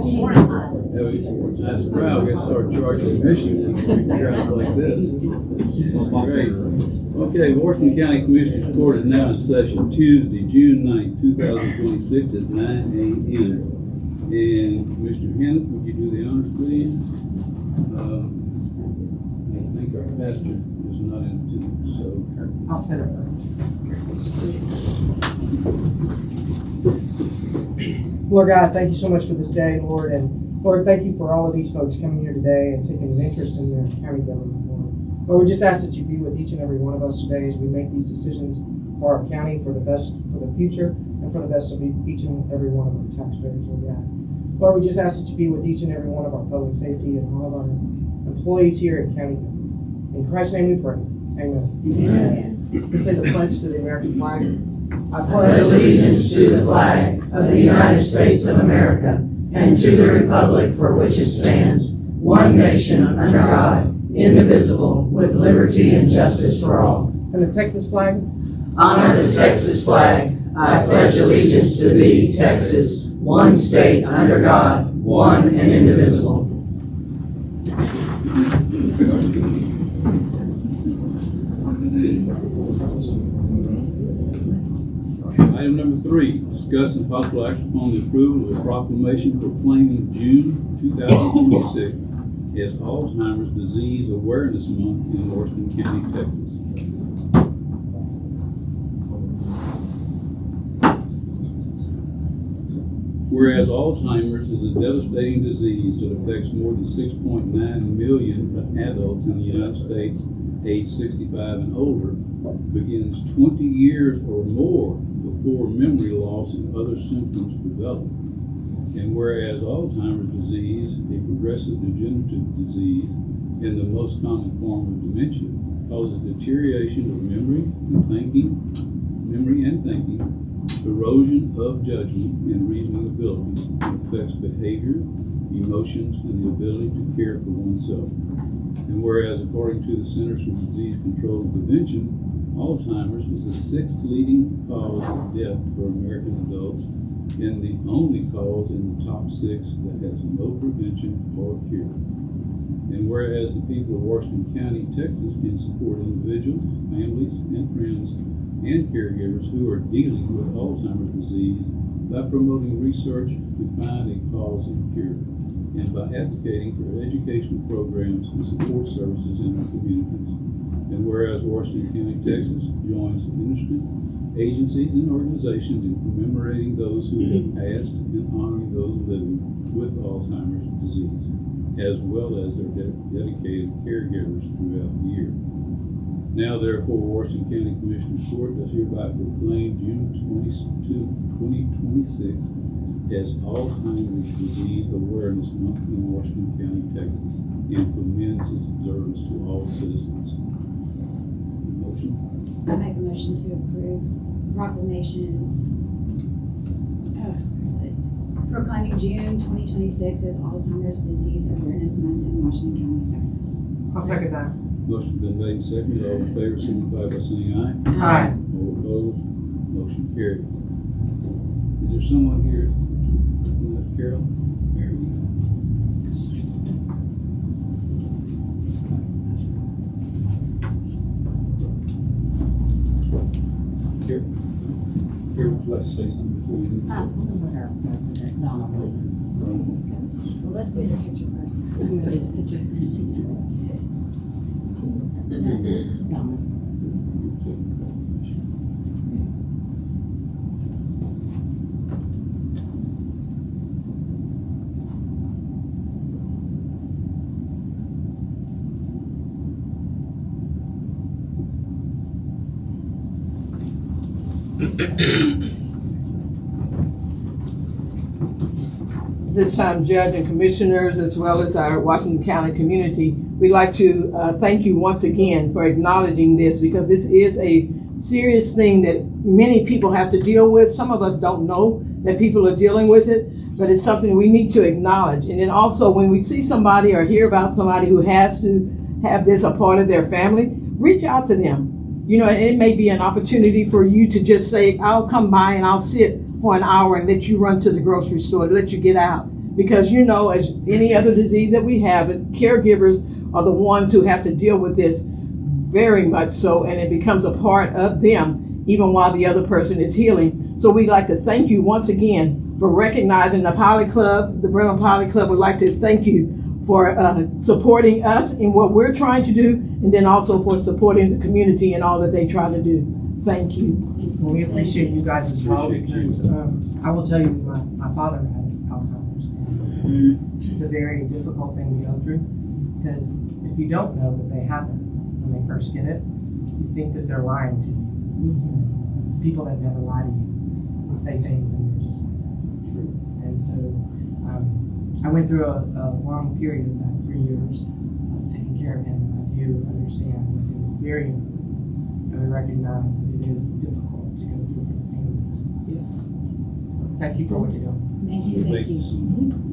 That's right. We gotta start charging admission for crowds like this. Great. Okay, Washington County Commissioners Court is now in session Tuesday, June 9th, 2026 at 9 a.m. And Commissioner Hannah, would you do the honors, please? I think our pastor is not in attendance, so. I'll set it up. Lord God, thank you so much for this day, Lord, and Lord, thank you for all of these folks coming here today and taking an interest in their county government, Lord. Lord, we just ask that you be with each and every one of us today as we make these decisions for our county, for the best, for the future, and for the best of each and every one of our taxpayers, Lord God. Lord, we just ask that you be with each and every one of our public safety and all of our employees here at county government. In Christ's name we pray. Amen. Amen. Let's say the pledge to the American flag. I pledge allegiance to the flag of the United States of America and to the republic for which it stands, one nation under God, indivisible, with liberty and justice for all. And the Texas flag. Honor the Texas flag. I pledge allegiance to thee, Texas, one state under God, one and indivisible. Item number 3, discuss and possible action upon the approval of a proclamation proclaiming June 2026 as Alzheimer's Disease Awareness Month in Washington County, Texas. Whereas Alzheimer's is a devastating disease that affects more than 6.9 million adults in the United States age 65 and older, begins 20 years or more before memory loss and other symptoms develop. And whereas Alzheimer's disease, a progressive degenerative disease and the most common form of dementia, causes deterioration of memory and thinking, erosion of judgment and reasoning abilities, and affects behavior, emotions, and the ability to care for oneself. And whereas, according to the Centers for Disease Control and Prevention, Alzheimer's is the 6th leading cause of death for American adults and the only cause in the top 6 that has no prevention or cure. And whereas the people of Washington County, Texas can support individuals, families, and friends and caregivers who are dealing with Alzheimer's disease by promoting research to find a cause and cure, and by advocating for educational programs and support services in our communities. And whereas Washington County, Texas joins industry, agencies, and organizations in commemorating those who have passed and honoring those living with Alzheimer's disease, as well as their dedicated caregivers throughout the year. Now, therefore, Washington County Commissioners Court does hereby proclaim June 2026 as Alzheimer's Disease Awareness Month in Washington County, Texas, and commends its observance to all citizens. Motion? I make a motion to approve proclamation proclaiming June 2026 as Alzheimer's Disease Awareness Month in Washington County, Texas. I'll second that. Motion been made and seconded. All in favor signify by saying aye. Aye. All opposed? Motion carried. Is there someone here? Carol? There we go. Carol, would you like to say something before we do? I want to let our president, Donna Williams. Well, let's do the picture first. Donna. This time, Judge and Commissioners, as well as our Washington County community, we'd like to thank you once again for acknowledging this, because this is a serious thing that many people have to deal with. Some of us don't know that people are dealing with it, but it's something we need to acknowledge. And then also, when we see somebody or hear about somebody who has to have this a part of their family, reach out to them. You know, it may be an opportunity for you to just say, I'll come by and I'll sit for an hour and let you run to the grocery store, to let you get out. Because as any other disease that we have, caregivers are the ones who have to deal with this very much so, and it becomes a part of them even while the other person is healing. So we'd like to thank you once again for recognizing the Poly Club. The Bremen Poly Club would like to thank you for supporting us in what we're trying to do, and then also for supporting the community and all that they try to do. Thank you. Well, we appreciate you guys as well, Appreciate you. because I will tell you, my father had Alzheimer's. And it's a very difficult thing to go through. It says if you don't know that they have it when they first get it, you think that they're lying to you. People that never lie to you and say things, and you're just like, that's not true. And so I went through a long period of that, 3 years of taking care of him, and I do understand that it is very important, and we recognize that it is difficult to go through for the families. Yes. Thank you for what you're doing. Thank you. Thank you so much.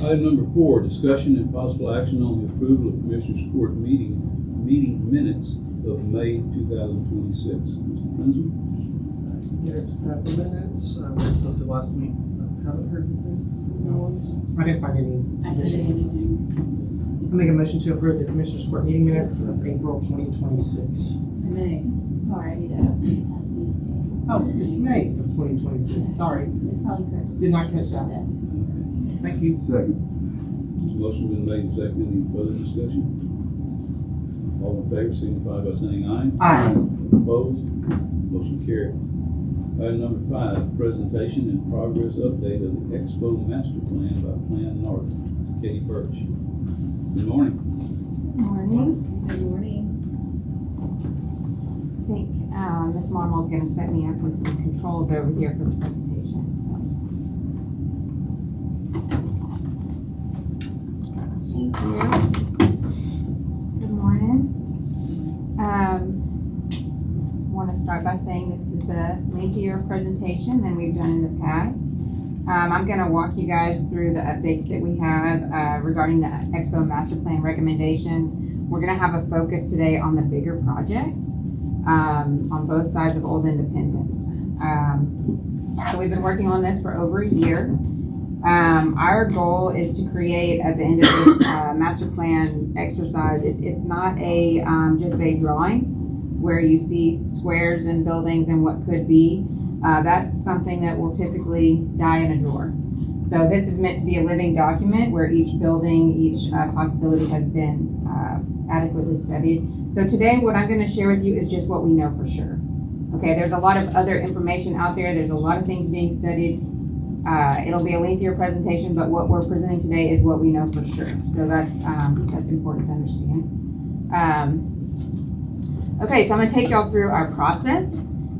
Item number 4, discussion and possible action on the approval of Commissioners Court meeting minutes of May 2026. Mr. Prince? Yes, the minutes, posted last week. Haven't heard anything. No one's. I didn't find any I didn't additional. anything. I make a motion to approve the Commissioners Court meeting minutes of April 2026. May. Sorry, I need to. Oh, it's May of 2026. Sorry, Probably correct. did not catch that. Thank you. Second. Motion been made and seconded. Any further discussion? All in favor signify by saying aye. Aye. Opposed? Motion carried. Item number 5, presentation and progress update of the Expo Master Plan by Plan North. Katie Birch. Good morning. Morning. Good morning. I think Ms. Marmal's going to set me up with some controls over here for the presentation. Thank you. Good morning. Want to start by saying this is a lengthier presentation than we've done in the past. I'm going to walk you guys through the updates that we have regarding the Expo Master Plan recommendations. We're going to have a focus today on the bigger projects on both sides of Old Independence. So we've been working on this for over a year. Our goal is to create at the end of this master plan exercise. It's not a just a drawing where you see squares and buildings and what could be. That's something that will typically die in a drawer. So this is meant to be a living document where each building, each possibility has been adequately studied. So today what I'm going to share with you is just what we know for sure. Okay, there's a lot of other information out there. There's a lot of things being studied. It'll be a lengthier presentation, but what we're presenting today is what we know for sure. So that's important to understand. Okay, so I'm gonna take y'all through our process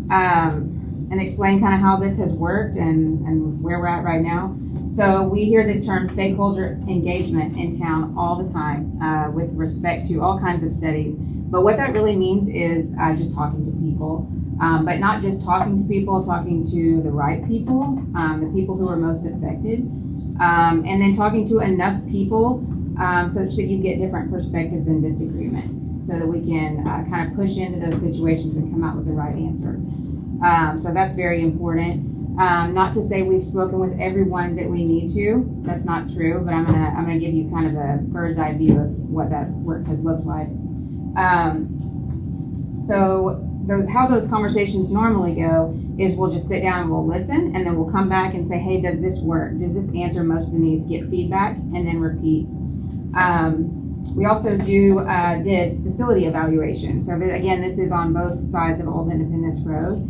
and explain kind of how this has worked and where we're at right now. So we hear this term stakeholder engagement in town all the time with respect to all kinds of studies. But what that really means is just talking to people. But not just talking to people, talking to the right people, the people who are most affected, and then talking to enough people such that you get different perspectives and disagreement so that we can kind of push into those situations and come out with the right answer. So that's very important. Not to say we've spoken with everyone that we need to. That's not true, but I'm gonna give you kind of a bird's eye view of what that work has looked like. How those conversations normally go is we'll just sit down and we'll listen, and then we'll come back and say, hey, does this work? Does this answer most of the needs? Get feedback and then repeat. We also did facility evaluation. So again, this is on both sides of Old Independence Road.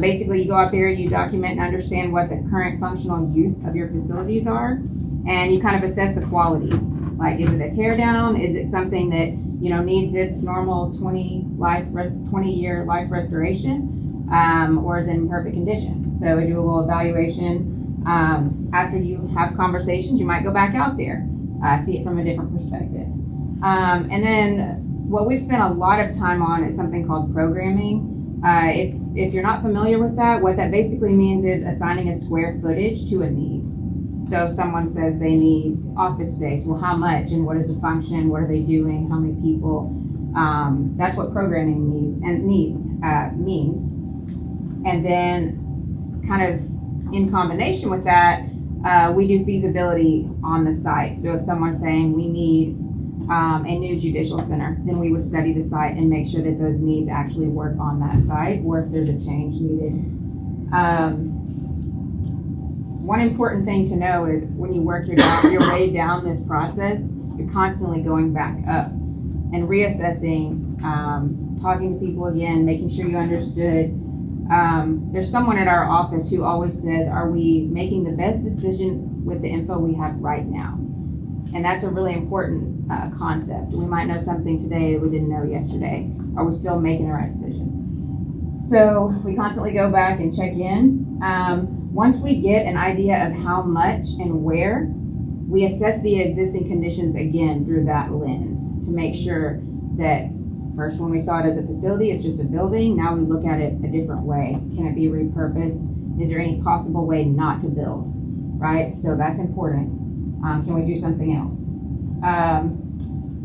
Basically, you go out there, you document and understand what the current functional use of your facilities are, and you kind of assess the quality. Like, is it a tear down? Is it something that needs its normal 20-year life restoration, or is it in perfect condition? So we do a little evaluation. After you have conversations, you might go back out there, see it from a different perspective. And then what we've spent a lot of time on is something called programming. If you're not familiar with that, what that basically means is assigning a square footage to a need. So if someone says they need office space, well, how much and what is the function? What are they doing? How many people? That's what programming means. And then kind of in combination with that, we do feasibility on the site. So if someone's saying we need a new judicial center, then we would study the site and make sure that those needs actually work on that site, or if there's a change needed. One important thing to know is when you work your way down this process, you're constantly going back up and reassessing, talking to people again, making sure you understood. There's someone at our office who always says, are we making the best decision with the info we have right now? And that's a really important concept. We might know something today that we didn't know yesterday. Are we still making the right decision? So we constantly go back and check in. Once we get an idea of how much and where, we assess the existing conditions again through that lens to make sure that first, when we saw it as a facility, it's just a building. Now we look at it a different way. Can it be repurposed? Is there any possible way not to build? Right? So that's important. Can we do something else?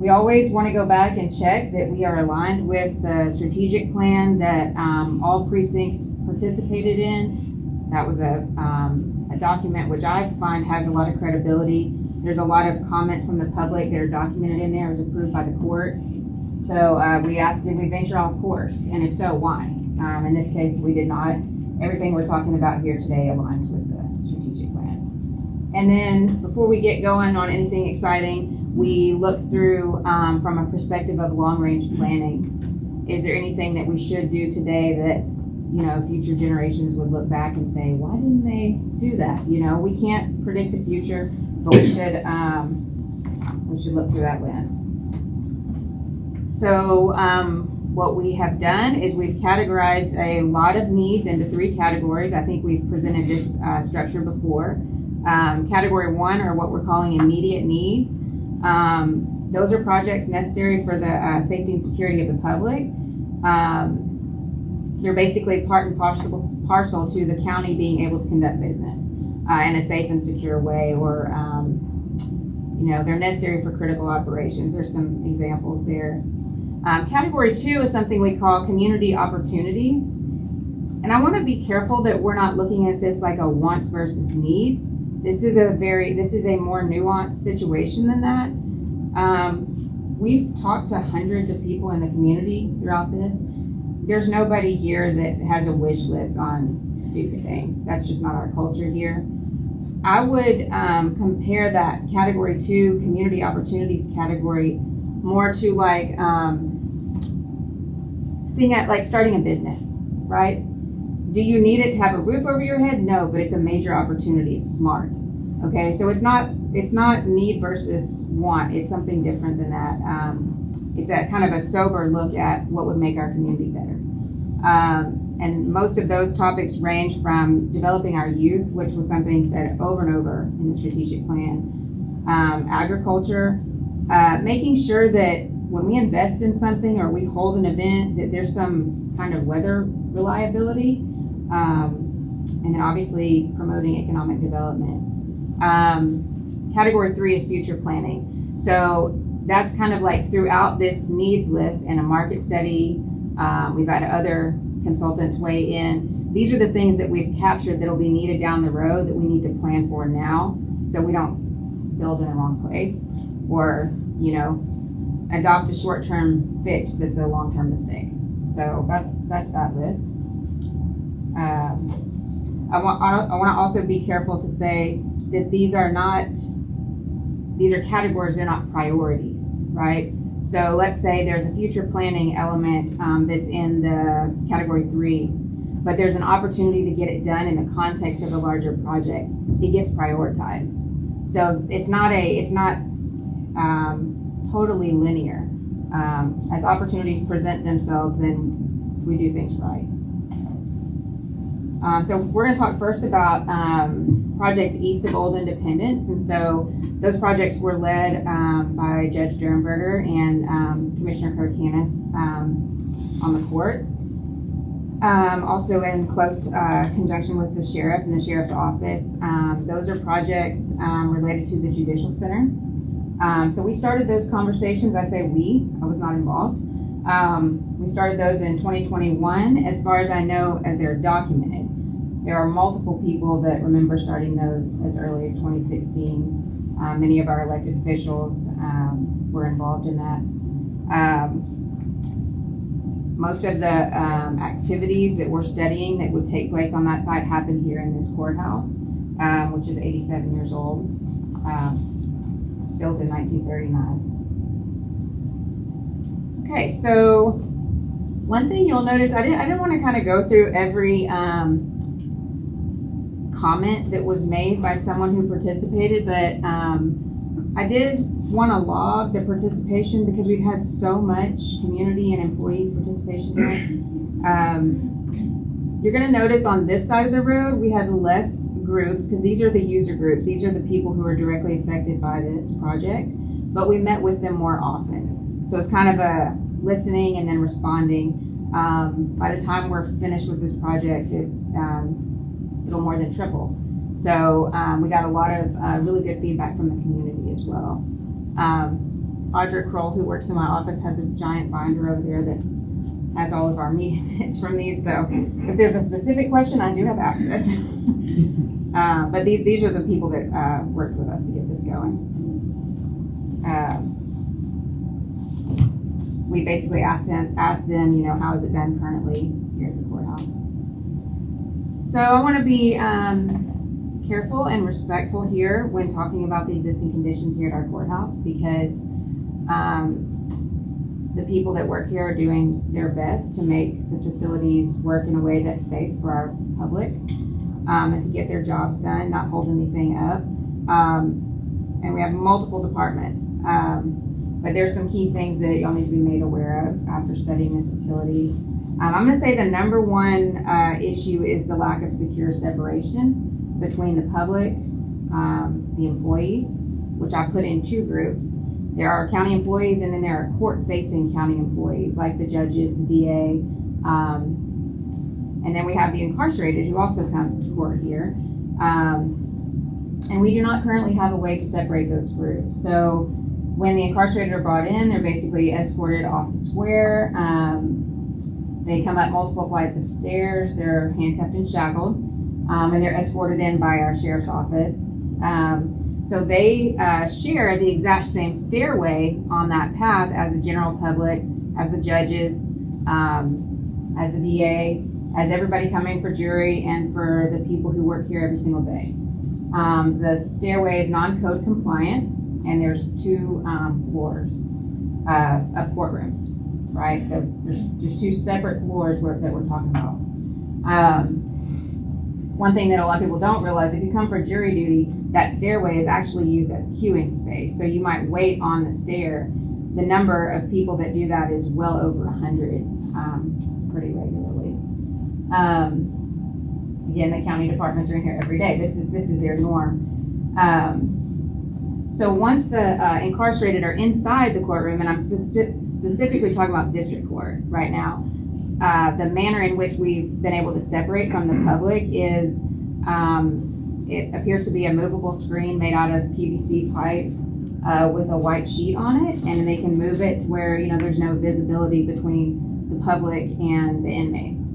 We always want to go back and check that we are aligned with the strategic plan that all precincts participated in. That was a document which I find has a lot of credibility. There's a lot of comments from the public that are documented in there. It was approved by the court. So we asked, did we venture off course? And if so, why? In this case, we did not. Everything we're talking about here today aligns with the strategic plan. And then before we get going on anything exciting, we look through from a perspective of long-range planning. Is there anything that we should do today that, you know, future generations would look back and say, why didn't they do that? You know, we can't predict the future, but we should look through that lens. So what we have done is we've categorized a lot of needs into 3 categories. I think we've presented this structure before. Category 1 are what we're calling immediate needs. Those are projects necessary for the safety and security of the public. They're basically part and parcel to the county being able to conduct business in a safe and secure way, or you know, they're necessary for critical operations. There's some examples there. Category 2 is something we call community opportunities. And I want to be careful that we're not looking at this like a wants versus needs. This is a more nuanced situation than that. We've talked to hundreds of people in the community throughout this. There's nobody here that has a wish list on stupid things. That's just not our culture here. I would compare that category 2 community opportunities category more to like seeing at like starting a business, right? Do you need it to have a roof over your head? No, but it's a major opportunity. It's smart. Okay, so it's not need versus want. It's something different than that. It's a kind of a sober look at what would make our community better. And most of those topics range from developing our youth, which was something said over and over in the strategic plan, agriculture, making sure that when we invest in something or we hold an event, that there's some kind of weather reliability, and then obviously promoting economic development. Category 3 is future planning. So that's kind of like throughout this needs list and a market study. We've had other consultants weigh in. These are the things that we've captured that will be needed down the road that we need to plan for now, so we don't build in the wrong place or, you know, adopt a short-term fix that's a long-term mistake. So that's that list. I want to also be careful to say that these are categories, they're not priorities, right? So let's say there's a future planning element that's in the category 3, but there's an opportunity to get it done in the context of a larger project. It gets prioritized. So it's not totally linear. As opportunities present themselves, then we do things right. So we're going to talk first about projects east of Old Independence. And so those projects were led by Judge Durenberger and Commissioner Kirk Hanneth on the court. Also in close conjunction with the sheriff and the sheriff's office. Those are projects related to the Judicial Center. So we started those conversations. I say we, I was not involved. We started those in 2021, as far as I know, as they're documented. There are multiple people that remember starting those as early as 2016. Many of our elected officials were involved in that. Most of the activities that we're studying that would take place on that site happen here in this courthouse, which is 87 years old. It's built in 1939. Okay, so one thing you'll notice, I didn't want to kind of go through every comment that was made by someone who participated, but I did want to log the participation because we've had so much community and employee participation here. You're going to notice on this side of the road, we had less groups because these are the user groups. These are the people who are directly affected by this project, but we met with them more often. So it's kind of a listening and then responding. By the time we're finished with this project, it'll more than triple. So we got a lot of really good feedback from the community as well. Audra Kroll, who works in my office, has a giant binder over there that has all of our meeting minutes from these. So if there's a specific question, I do have access. But these are the people that worked with us to get this going. We basically asked them, how is it done currently here at the courthouse? So I want to be careful and respectful here when talking about the existing conditions here at our courthouse because the people that work here are doing their best to make the facilities work in a way that's safe for our public and to get their jobs done, not hold anything up. And we have multiple departments, but there's some key things that you'll need to be made aware of after studying this facility. I'm going to say the number one issue is the lack of secure separation between the public, the employees, which I put in two groups. There are county employees and then there are court-facing county employees like the judges, the DA, and then we have the incarcerated who also come to court here. And we do not currently have a way to separate those groups. So when the incarcerated are brought in, they're basically escorted off the square. They come up multiple flights of stairs. They're handcuffed and shackled, and they're escorted in by our sheriff's office. So they share the exact same stairway on that path as the general public, as the judges, as the DA, as everybody coming for jury, and for the people who work here every single day. The stairway is non-code compliant, and there's two floors of courtrooms, right? So there's two separate floors that we're talking about. One thing that a lot of people don't realize, if you come for jury duty, that stairway is actually used as queuing space. So you might wait on the stair. The number of people that do that is well over 100 pretty regularly. Again, the county departments are in here every day. This is their norm. So once the incarcerated are inside the courtroom, and I'm specifically talking about district court right now, the manner in which we've been able to separate from the public is it appears to be a movable screen made out of PVC pipe with a white sheet on it, and they can move it to where there's no visibility between the public and the inmates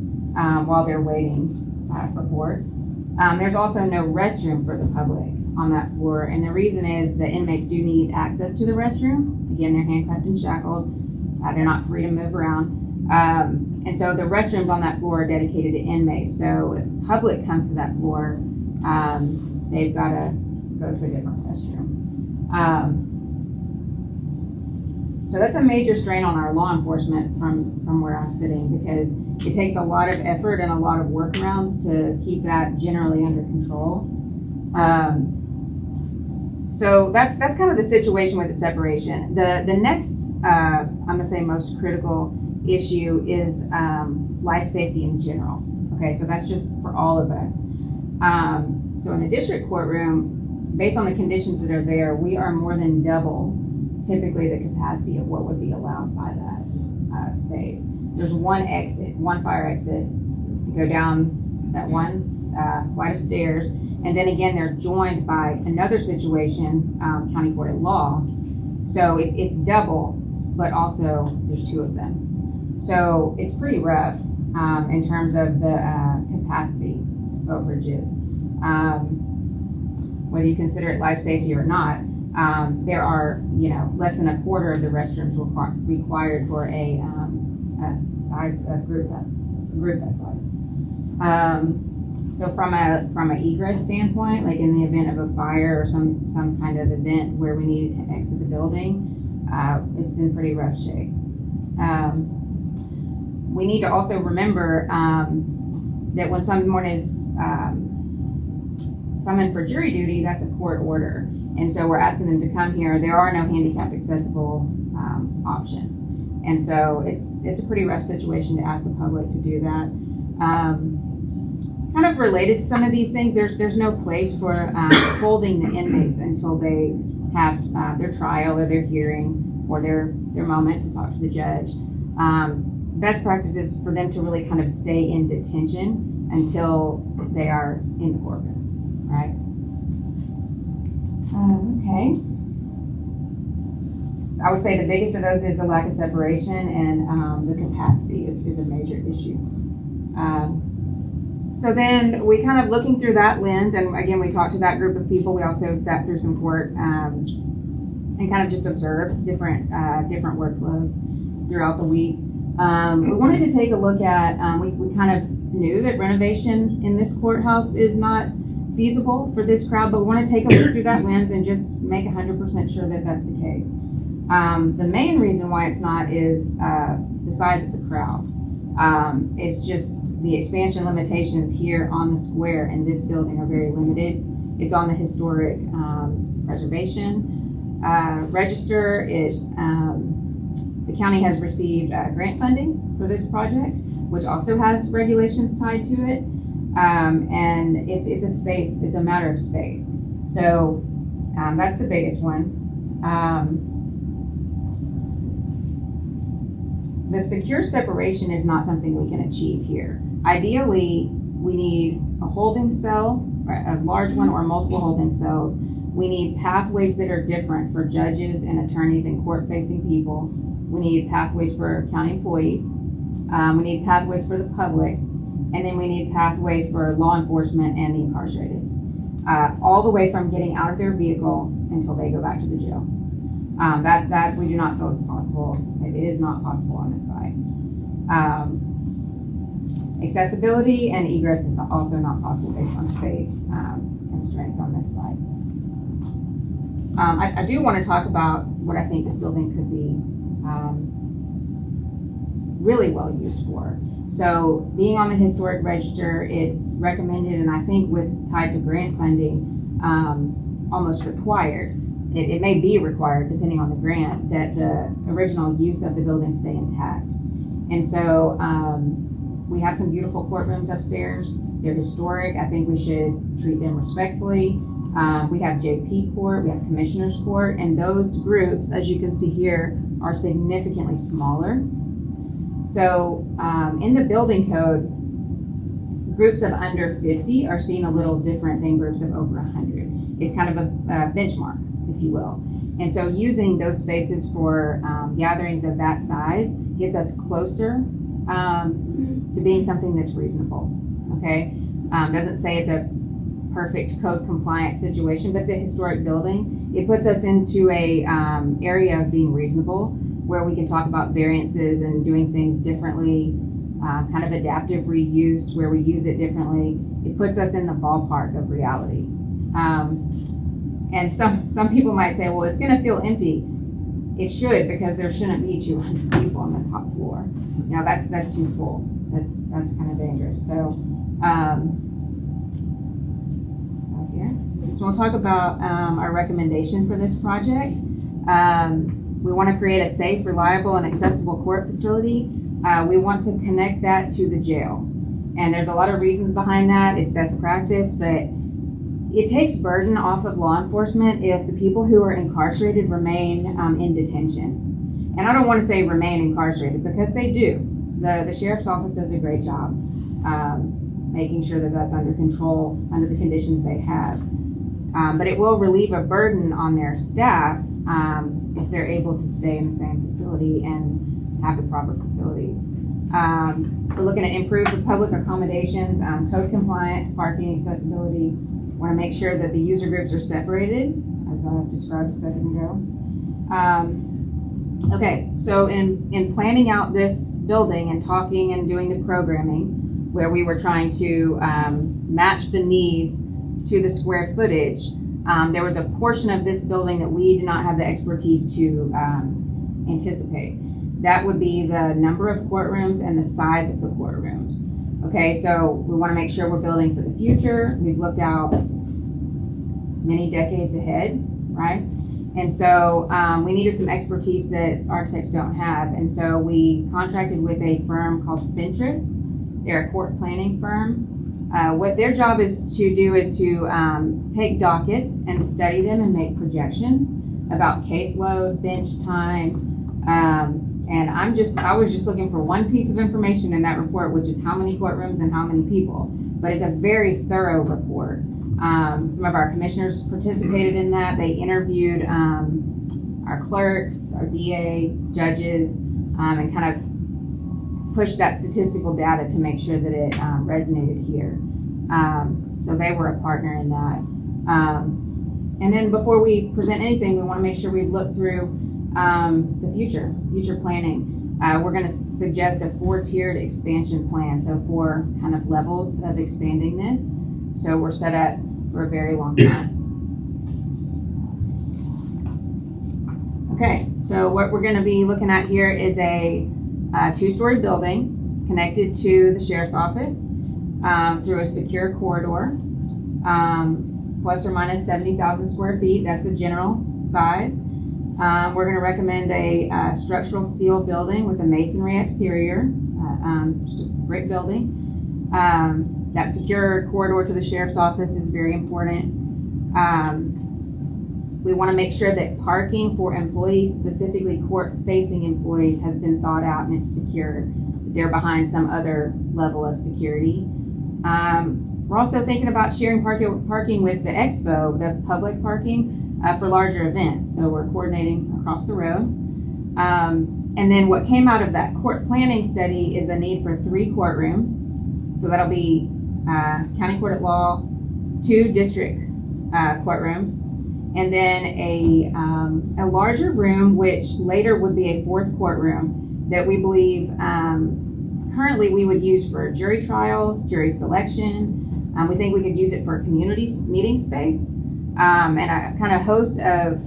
while they're waiting for court. There's also no restroom for the public on that floor, and the reason is the inmates do need access to the restroom. Again, they're handcuffed and shackled. They're not free to move around. And so the restrooms on that floor are dedicated to inmates. So if the public comes to that floor, they've got to go to a different restroom. So that's a major strain on our law enforcement from where I'm sitting, because it takes a lot of effort and a lot of workarounds to keep that generally under control. So that's kind of the situation with the separation. The next, I'm gonna say most critical issue is life safety in general. Okay, so that's just for all of us. So in the district courtroom, based on the conditions that are there, we are more than double typically the capacity of what would be allowed by that space. There's one fire exit. You go down that one flight of stairs, and then again they're joined by another situation, county court at law. So it's double, but also there's two of them. So it's pretty rough in terms of the capacity. overages. Whether you consider it life safety or not, there are, less than a quarter of the restrooms required for a size of group that size. So from a egress standpoint, like in the event of a fire or some kind of event where we needed to exit the building, it's in pretty rough shape. We need to also remember that when someone is summoned for jury duty, that's a court order. And so we're asking them to come here. There are no handicap accessible options. And so it's a pretty rough situation to ask the public to do that. Kind of related to some of these things, there's no place for holding the inmates until they have their trial or their hearing or their moment to talk to the judge. Best practice is for them to really kind of stay in detention until they are in the courtroom, right? Okay. I would say the biggest of those is the lack of separation, and the capacity is a major issue. So then we kind of looking through that lens, and again, we talked to that group of people. We also sat through some court and kind of just observed different workflows throughout the week. We wanted to take a look at, we kind of knew that renovation in this courthouse is not feasible for this crowd, but we want to take a look through that lens and just make 100% sure that that's the case. The main reason why it's not is the size of the crowd. It's just the expansion limitations here on the square in this building are very limited. It's on the historic preservation register. It's the county has received grant funding for this project, which also has regulations tied to it. And it's a space, it's a matter of space. So that's the biggest one. The secure separation is not something we can achieve here. Ideally, we need a holding cell, a large one or multiple holding cells. We need pathways that are different for judges and attorneys and court-facing people. We need pathways for county employees. We need pathways for the public. And then we need pathways for law enforcement and the incarcerated. All the way from getting out of their vehicle until they go back to the jail. That we do not feel is possible. It is not possible on this side. Accessibility and egress is also not possible based on space constraints on this side. I do want to talk about what I think this building could be really well used for. So being on the historic register, it's recommended, and I think with tied to grant funding, almost required. It may be required, depending on the grant, that the original use of the building stay intact. And so we have some beautiful courtrooms upstairs. They're historic. I think we should treat them respectfully. We have JP Court, we have Commissioners Court, and those groups, as you can see here, are significantly smaller. So in the building code, groups of under 50 are seen a little different than groups of over 100. It's kind of a benchmark, if you will. And so using those spaces for gatherings of that size gets us closer to being something that's reasonable, okay? Doesn't say it's a perfect code compliant situation, but it's a historic building. It puts us into a area of being reasonable where we can talk about variances and doing things differently, kind of adaptive reuse where we use it differently. It puts us in the ballpark of reality. And some people might say, well, it's gonna feel empty. It should, because there shouldn't be 200 people on the top floor. Now that's too full. That's kind of dangerous. So, So we'll talk about our recommendation for this project. We want to create a safe, reliable, and accessible court facility. We want to connect that to the jail. And there's a lot of reasons behind that. It's best practice, but it takes burden off of law enforcement if the people who are incarcerated remain in detention. And I don't want to say remain incarcerated, because they do. The sheriff's office does a great job making sure that that's under control under the conditions they have. But it will relieve a burden on their staff if they're able to stay in the same facility and have the proper facilities. We're looking to improve the public accommodations, code compliance, parking, accessibility. Want to make sure that the user groups are separated, as I described a second ago. Okay, so in planning out this building and talking and doing the programming, where we were trying to match the needs to the square footage, there was a portion of this building that we did not have the expertise to anticipate. That would be the number of courtrooms and the size of the courtrooms. Okay, so we want to make sure we're building for the future. We've looked out many decades ahead, right? And so we needed some expertise that architects don't have. And so we contracted with a firm called Fentress. They're a court planning firm. What their job is to do is to take dockets and study them and make projections about caseload, bench time. And I was just looking for one piece of information in that report, which is how many courtrooms and how many people. But it's a very thorough report. Some of our commissioners participated in that. They interviewed our clerks, our DA, judges, and kind of pushed that statistical data to make sure that it resonated here. So they were a partner in that. And then before we present anything, we want to make sure we've looked through the future planning. We're going to suggest a 4-tiered expansion plan, so 4 kind of levels of expanding this. So we're set up for a very long time. Okay, so what we're going to be looking at here is a 2-story building connected to the sheriff's office through a secure corridor, plus or minus 70,000 square feet. That's the general size. We're going to recommend a structural steel building with a masonry exterior, just a brick building. That secure corridor to the sheriff's office is very important. We want to make sure that parking for employees, specifically court-facing employees, has been thought out and it's secure. They're behind some other level of security. We're also thinking about sharing parking with the expo, the public parking, for larger events. So we're coordinating across the road. And then what came out of that court planning study is a need for 3 courtrooms. So that'll be county court at law, 2 district courtrooms, and then a larger room, which later would be a 4th courtroom that we believe currently we would use for jury trials, jury selection. We think we could use it for a community meeting space and a kind of host of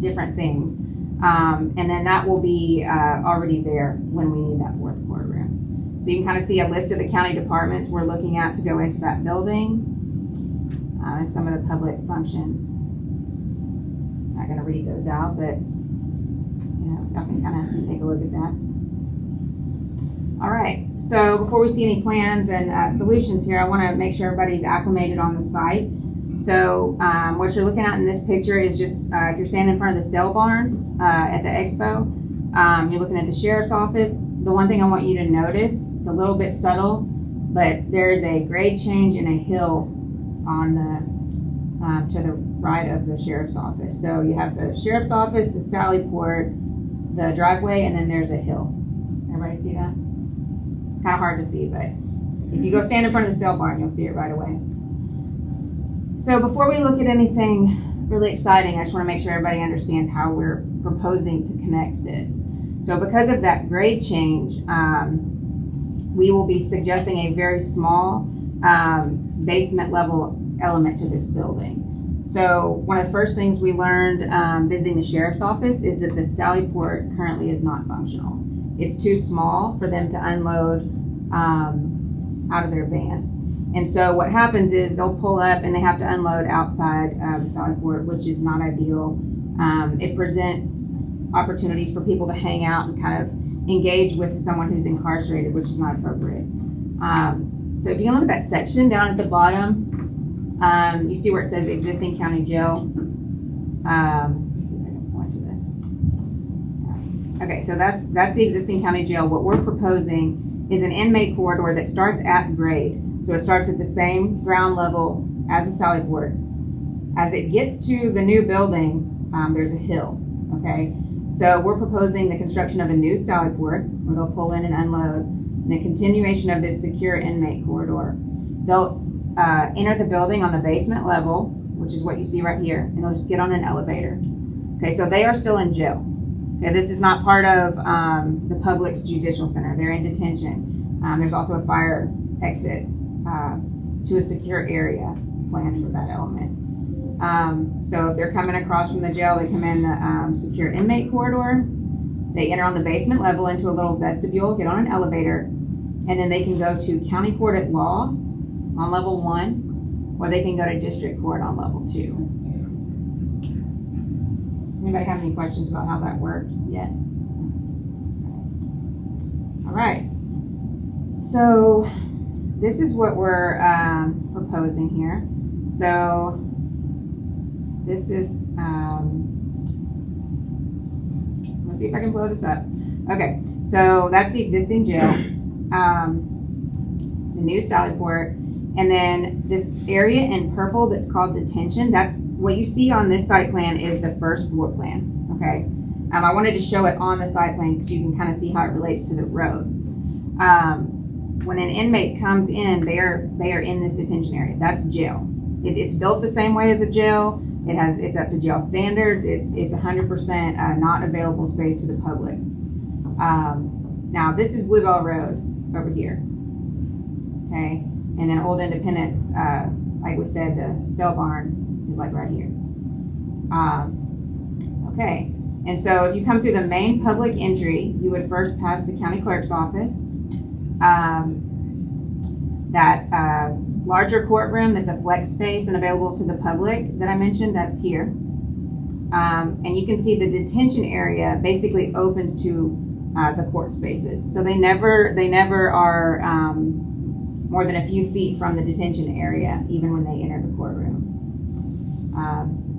different things. And then that will be already there when we need that 4th courtroom. So you can kind of see a list of the county departments we're looking at to go into that building and some of the public functions. I'm not going to read those out, but y'all can kind of take a look at that. All right, so before we see any plans and solutions here, I want to make sure everybody's acclimated on the site. So what you're looking at in this picture is just if you're standing in front of the sale barn at the expo, you're looking at the sheriff's office. The one thing I want you to notice, it's a little bit subtle, but there is a grade change and a hill on the to the right of the sheriff's office. So you have the sheriff's office, the sally port, the driveway, and then there's a hill. Everybody see that? It's kind of hard to see, but if you go stand in front of the sale barn, you'll see it right away. So before we look at anything really exciting, I just want to make sure everybody understands how we're proposing to connect this. So because of that grade change, we will be suggesting a very small basement level element to this building. So one of the first things we learned visiting the sheriff's office is that the sally port currently is not functional. It's too small for them to unload out of their van. And so what happens is they'll pull up and they have to unload outside the sally port, which is not ideal. It presents opportunities for people to hang out and kind of engage with someone who's incarcerated, which is not appropriate. So if you can look at that section down at the bottom, you see where it says existing county jail. Let me see if I can point to this. Okay, so that's the existing county jail. What we're proposing is an inmate corridor that starts at grade. So it starts at the same ground level as the sally port. As it gets to the new building, there's a hill, okay? So we're proposing the construction of a new sally port where they'll pull in and unload. and the continuation of this secure inmate corridor. They'll enter the building on the basement level, which is what you see right here, and they'll just get on an elevator. Okay, so they are still in jail. Okay, this is not part of the public's judicial center. They're in detention. There's also a fire exit to a secure area planned for that element. So if they're coming across from the jail, they come in the secure inmate corridor. They enter on the basement level into a little vestibule, get on an elevator, and then they can go to county court at law on level 1, or they can go to district court on level 2. Does anybody have any questions about how that works yet? All right. So this is what we're proposing here. So this is, let's see if I can blow this up. Okay, so that's the existing jail, the new Sallyport, and then this area in purple that's called detention. That's what you see on this site plan is the first floor plan. Okay, I wanted to show it on the site plan because you can kind of see how it relates to the road. When an inmate comes in, they are in this detention area. That's jail. It's built the same way as a jail. It's up to jail standards. It's 100% not available space to the public. Now this is Bluebell Road over here. Okay, and then Old Independence, like we said, the cell barn is like right here. Okay, and so if you come through the main public entry, you would first pass the county clerk's office. That larger courtroom that's a flex space and available to the public that I mentioned, that's here. And you can see the detention area basically opens to the court spaces. So they never are more than a few feet from the detention area, even when they enter the courtroom.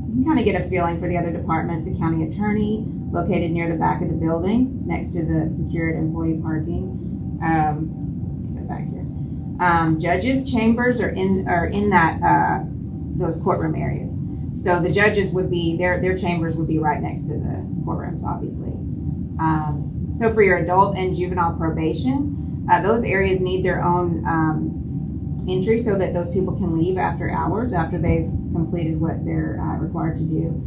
You can kind of get a feeling for the other departments. The county attorney, located near the back of the building, next to the secured employee parking. Go back here. Judges' chambers are in that those courtroom areas. So the judges would be their chambers would be right next to the courtrooms, obviously. So for your adult and juvenile probation, those areas need their own entry so that those people can leave after hours, after they've completed what they're required to do.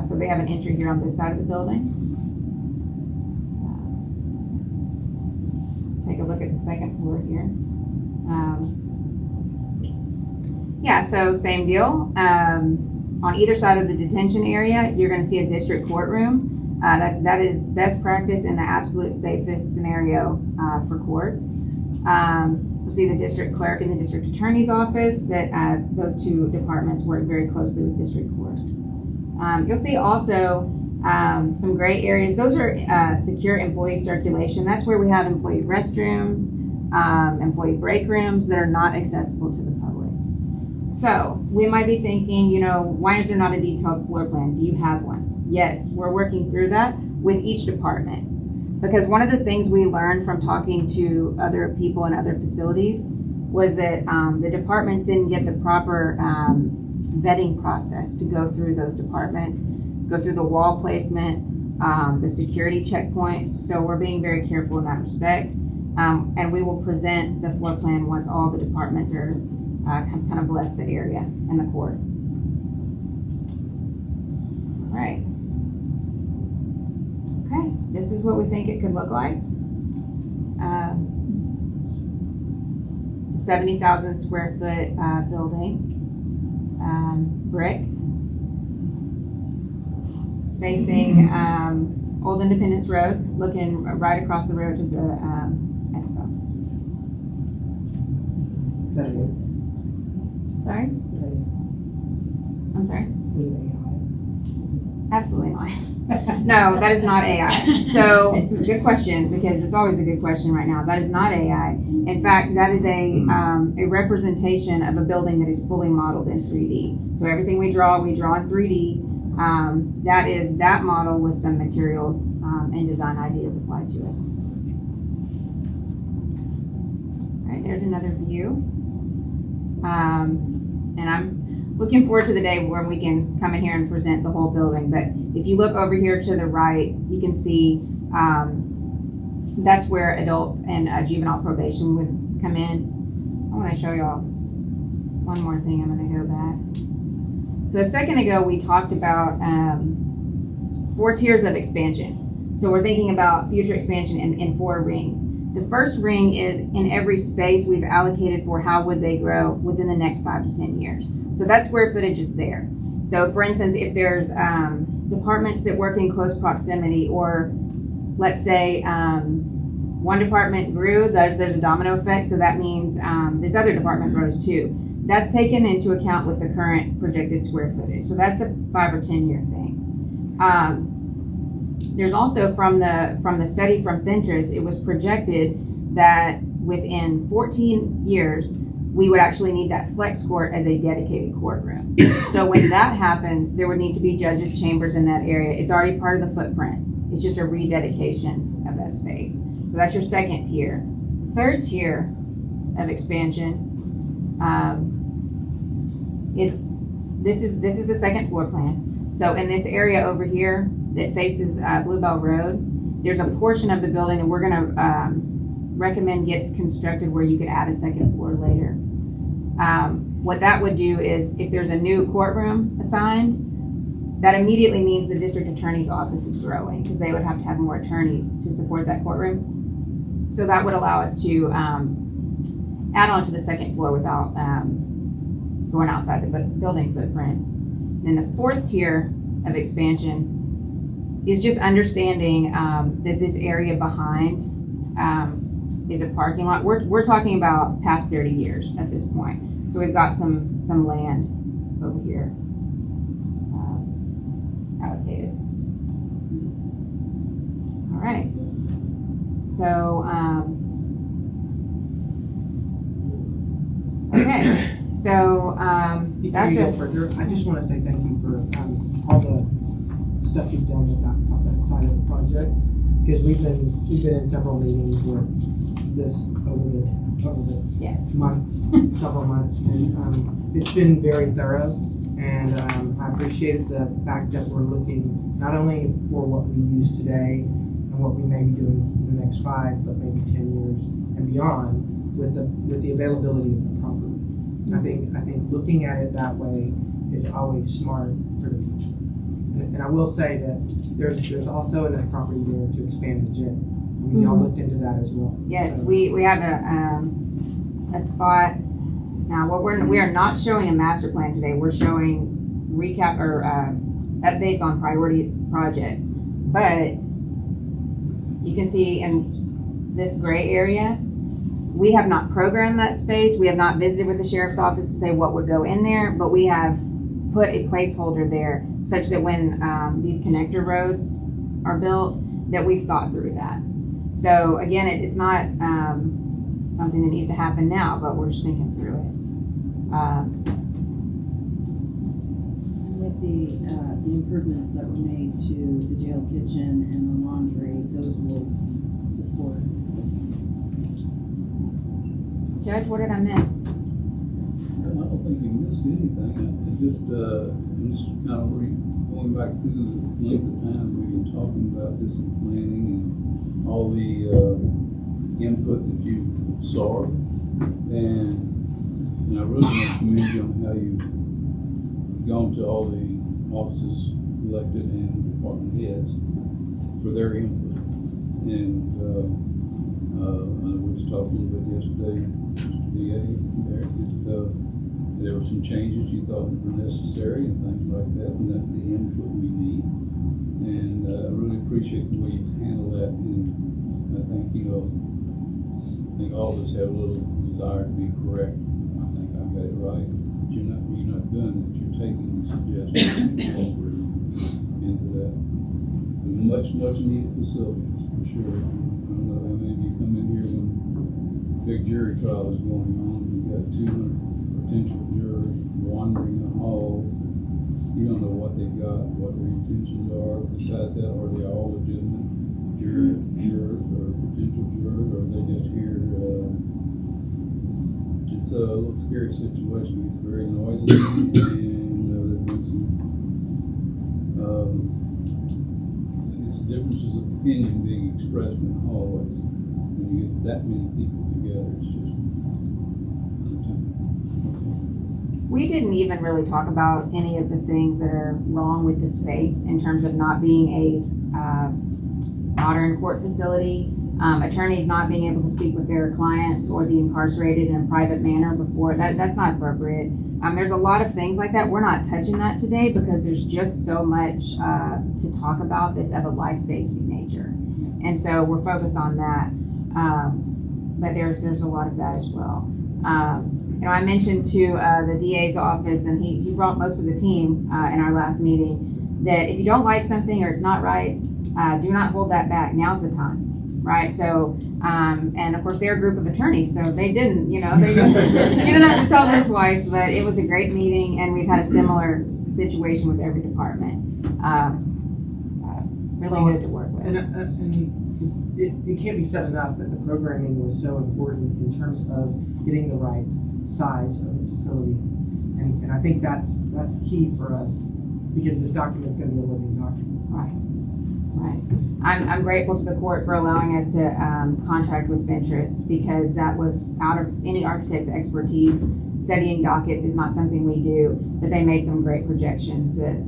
So they have an entry here on this side of the building. Take a look at the second floor here. Yeah, so same deal. On either side of the detention area, you're going to see a district courtroom. That is best practice and the absolute safest scenario for court. We'll see the district clerk and the district attorney's office. That those two departments work very closely with district court. You'll see also some gray areas. Those are secure employee circulation. That's where we have employee restrooms, employee break rooms that are not accessible to the public. So we might be thinking, why is there not a detailed floor plan? Do you have one? Yes, we're working through that with each department. Because one of the things we learned from talking to other people in other facilities was that the departments didn't get the proper vetting process to go through those departments, go through the wall placement, the security checkpoints. So we're being very careful in that respect. And we will present the floor plan once all the departments are kind of blessed the area and the court. All right. Okay, this is what we think it could look like. It's a 70,000 square foot building, brick, facing Old Independence Road, looking right across the road to the expo. Is that it? Sorry? Is that it? I'm sorry? Is it AI? Absolutely not. No, that is not AI. So, good question, because it's always a good question right now. That is not AI. In fact, that is a representation of a building that is fully modeled in 3D. So everything we draw in 3D. That model with some materials and design ideas applied to it. All right, there's another view. And I'm looking forward to the day when we can come in here and present the whole building. But if you look over here to the right, you can see That's where adult and juvenile probation would come in. I want to show y'all one more thing. I'm going to go back. So a second ago, we talked about 4 tiers of expansion. So we're thinking about future expansion in 4 rings. The first ring is in every space we've allocated for how would they grow within the next 5 to 10 years. So that square footage is there. So for instance, if there's departments that work in close proximity, or let's say one department grew, there's a domino effect. So that means this other department grows too. That's taken into account with the current projected square footage. So that's a 5 or 10 year thing. There's also from the study from Fentress, it was projected that within 14 years, we would actually need that flex court as a dedicated courtroom. So when that happens, there would need to be judges' chambers in that area. It's already part of the footprint. It's just a rededication of that space. So that's your second tier. Third tier of expansion is the second floor plan. So in this area over here that faces Bluebell Road, there's a portion of the building that we're gonna recommend gets constructed where you could add a second floor later. What that would do is if there's a new courtroom assigned, that immediately means the district attorney's office is growing because they would have to have more attorneys to support that courtroom. So that would allow us to add on to the second floor without going outside the building footprint. Then the fourth tier of expansion is just understanding that this area behind is a parking lot. We're talking about past 30 years at this point. So we've got some land over here allocated. All right. So, okay. So Before that's you go it. further, I just want to say thank you for all the stuff you've done with that side of the project, because we've been in several meetings with this over the Yes. months, several months, and it's been very thorough. And I appreciated the fact that we're looking not only for what we use today and what we may be doing in the next 5, but maybe 10 years and beyond with the availability of the property. I think looking at it that way is always smart for the future. And I will say that there's also enough property there to expand the gym. I mean, y'all looked into that as well. Yes, So- we have a spot. Now, we are not showing a master plan today. We're showing recap or updates on priority projects. But you can see in this gray area, we have not programmed that space. We have not visited with the sheriff's office to say what would go in there, but we have put a placeholder there such that when these connector roads are built, that we've thought through that. So again, it's not something that needs to happen now, but we're just thinking through it. With the improvements that were made to the jail kitchen and the laundry, those will support this. Judge, what did I miss? I don't think you missed anything. I'm just kind of going back through the length of time we've been talking about this and planning and all the input that you saw. And I really want to commend you on how you've gone to all the offices, elected and department heads, for their input. And I know we was talking a little bit yesterday, Mr. DA, there were some changes you thought were necessary and things like that, and that's the input we need. And I really appreciate the way you handle that. And I think, I think all of us have a little desire to be correct. I think I got it right. But you're not doing that. You're taking the suggestions and incorporating into that. And much needed facilities for sure. I don't know how many of you come in here when the big jury trial is going on. We've got 200 potential jurors wandering the halls. You don't know what they've got, what their intentions are. Besides that, are they all legitimate jurors or potential jurors, or are they just here? It's a little scary situation. It's very noisy, and there's been some. It's different differences of opinion being expressed in the hallways. When you get that many people together, it's just. We didn't even really talk about any of the things that are wrong with the space in terms of not being a modern court facility, attorneys not being able to speak with their clients or the incarcerated in a private manner before. That's not appropriate. There's a lot of things like that. We're not touching that today because there's just so much to talk about that's of a life safety nature. And so we're focused on that. But there's a lot of that as well. I mentioned to the DA's office, and he brought most of the team in our last meeting, that if you don't like something or it's not right, do not hold that back. Now's the time, right? So, and of course they're a group of attorneys, so they didn't, they didn't, you don't have to tell them twice, but it was a great meeting, and we've had a similar situation with every department. Really good to work with. And it can't be said enough that the programming was so important in terms of getting the right size of the facility. And I think that's key for us, because this document's going to be a living document. Right. I'm grateful to the court for allowing us to contract with Ventress, because that was out of any architect's expertise. Studying dockets is not something we do, but they made some great projections that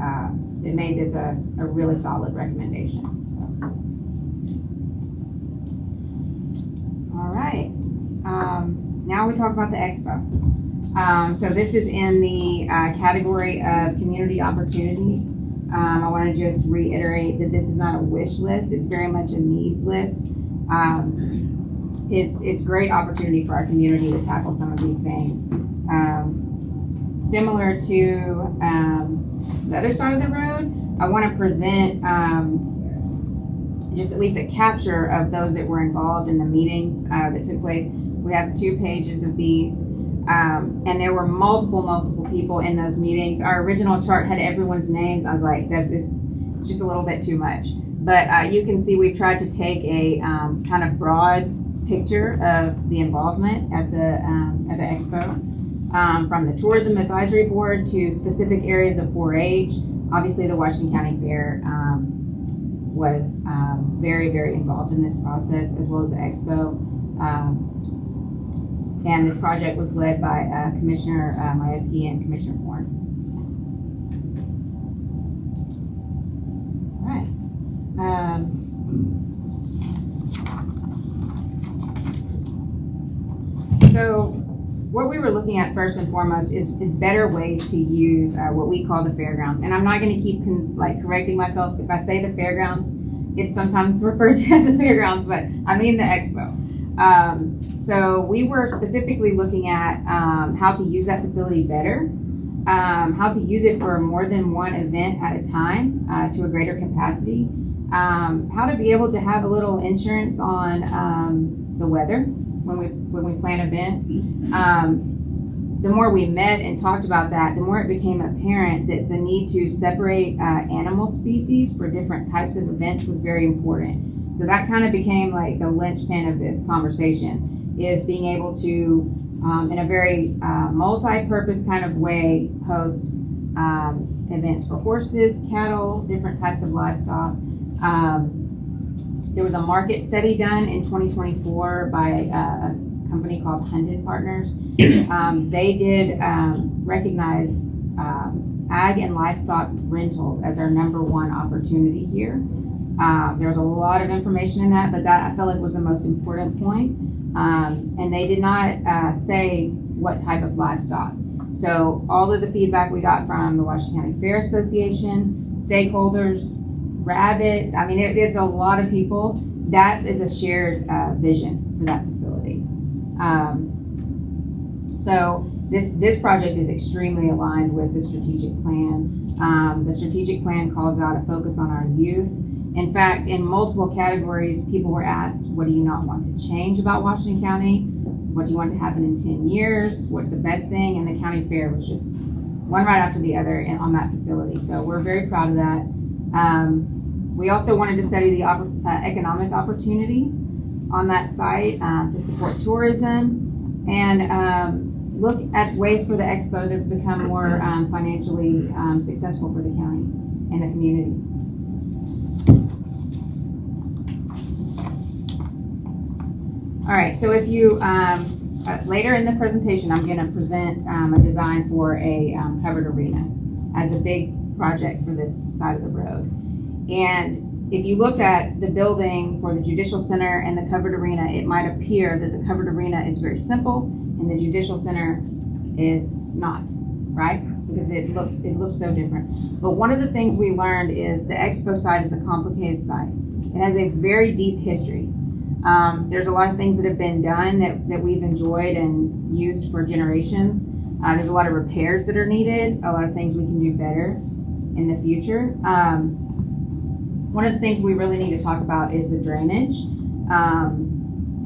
made this a really solid recommendation. So, all right. Now we talk about the expo. So this is in the category of community opportunities. I want to just reiterate that this is not a wish list. It's very much a needs list. It's great opportunity for our community to tackle some of these things. Similar to the other side of the road, I want to present just at least a capture of those that were involved in the meetings that took place. We have 2 pages of these, and there were multiple people in those meetings. Our original chart had everyone's names. I was like, it's just a little bit too much. But you can see we've tried to take a kind of broad picture of the involvement at the expo. From the Tourism Advisory Board to specific areas of 4-H. Obviously, the Washington County Fair was very, very involved in this process, as well as the expo. And this project was led by Commissioner Majewski and Commissioner Horn. All right. So what we were looking at first and foremost is better ways to use what we call the fairgrounds. And I'm not going to keep correcting myself. If I say the fairgrounds, it's sometimes referred to as the fairgrounds, but I mean the expo. So we were specifically looking at how to use that facility better, how to use it for more than one event at a time to a greater capacity, how to be able to have a little insurance on the weather when we plan events. The more we met and talked about that, the more it became apparent that the need to separate animal species for different types of events was very important. So that kind of became like the linchpin of this conversation, is being able to, in a very multi-purpose kind of way, host events for horses, cattle, different types of livestock. There was a market study done in 2024 by a company called Hunded Partners. They did recognize ag and livestock rentals as our #1 opportunity here. There was a lot of information in that, but that I felt like was the most important point. And they did not say what type of livestock. So all of the feedback we got from the Washington County Fair Association, stakeholders, rabbits, I mean, it's a lot of people. That is a shared vision for that facility. So this project is extremely aligned with the strategic plan. The strategic plan calls out a focus on our youth. In fact, in multiple categories, people were asked, what do you not want to change about Washington County? What do you want to happen in 10 years? What's the best thing? And the county fair was just one right after the other on that facility. So we're very proud of that. We also wanted to study the economic opportunities on that site to support tourism and look at ways for the expo to become more financially successful for the county and the community. All right, so if you, later in the presentation, I'm gonna present a design for a covered arena as a big project for this side of the road. And if you looked at the building for the Judicial Center and the covered arena, it might appear that the covered arena is very simple and the Judicial Center is not, right? Because it looks so different. But one of the things we learned is the expo site is a complicated site. It has a very deep history. There's a lot of things that have been done that we've enjoyed and used for generations. There's a lot of repairs that are needed, a lot of things we can do better in the future. One of the things we really need to talk about is the drainage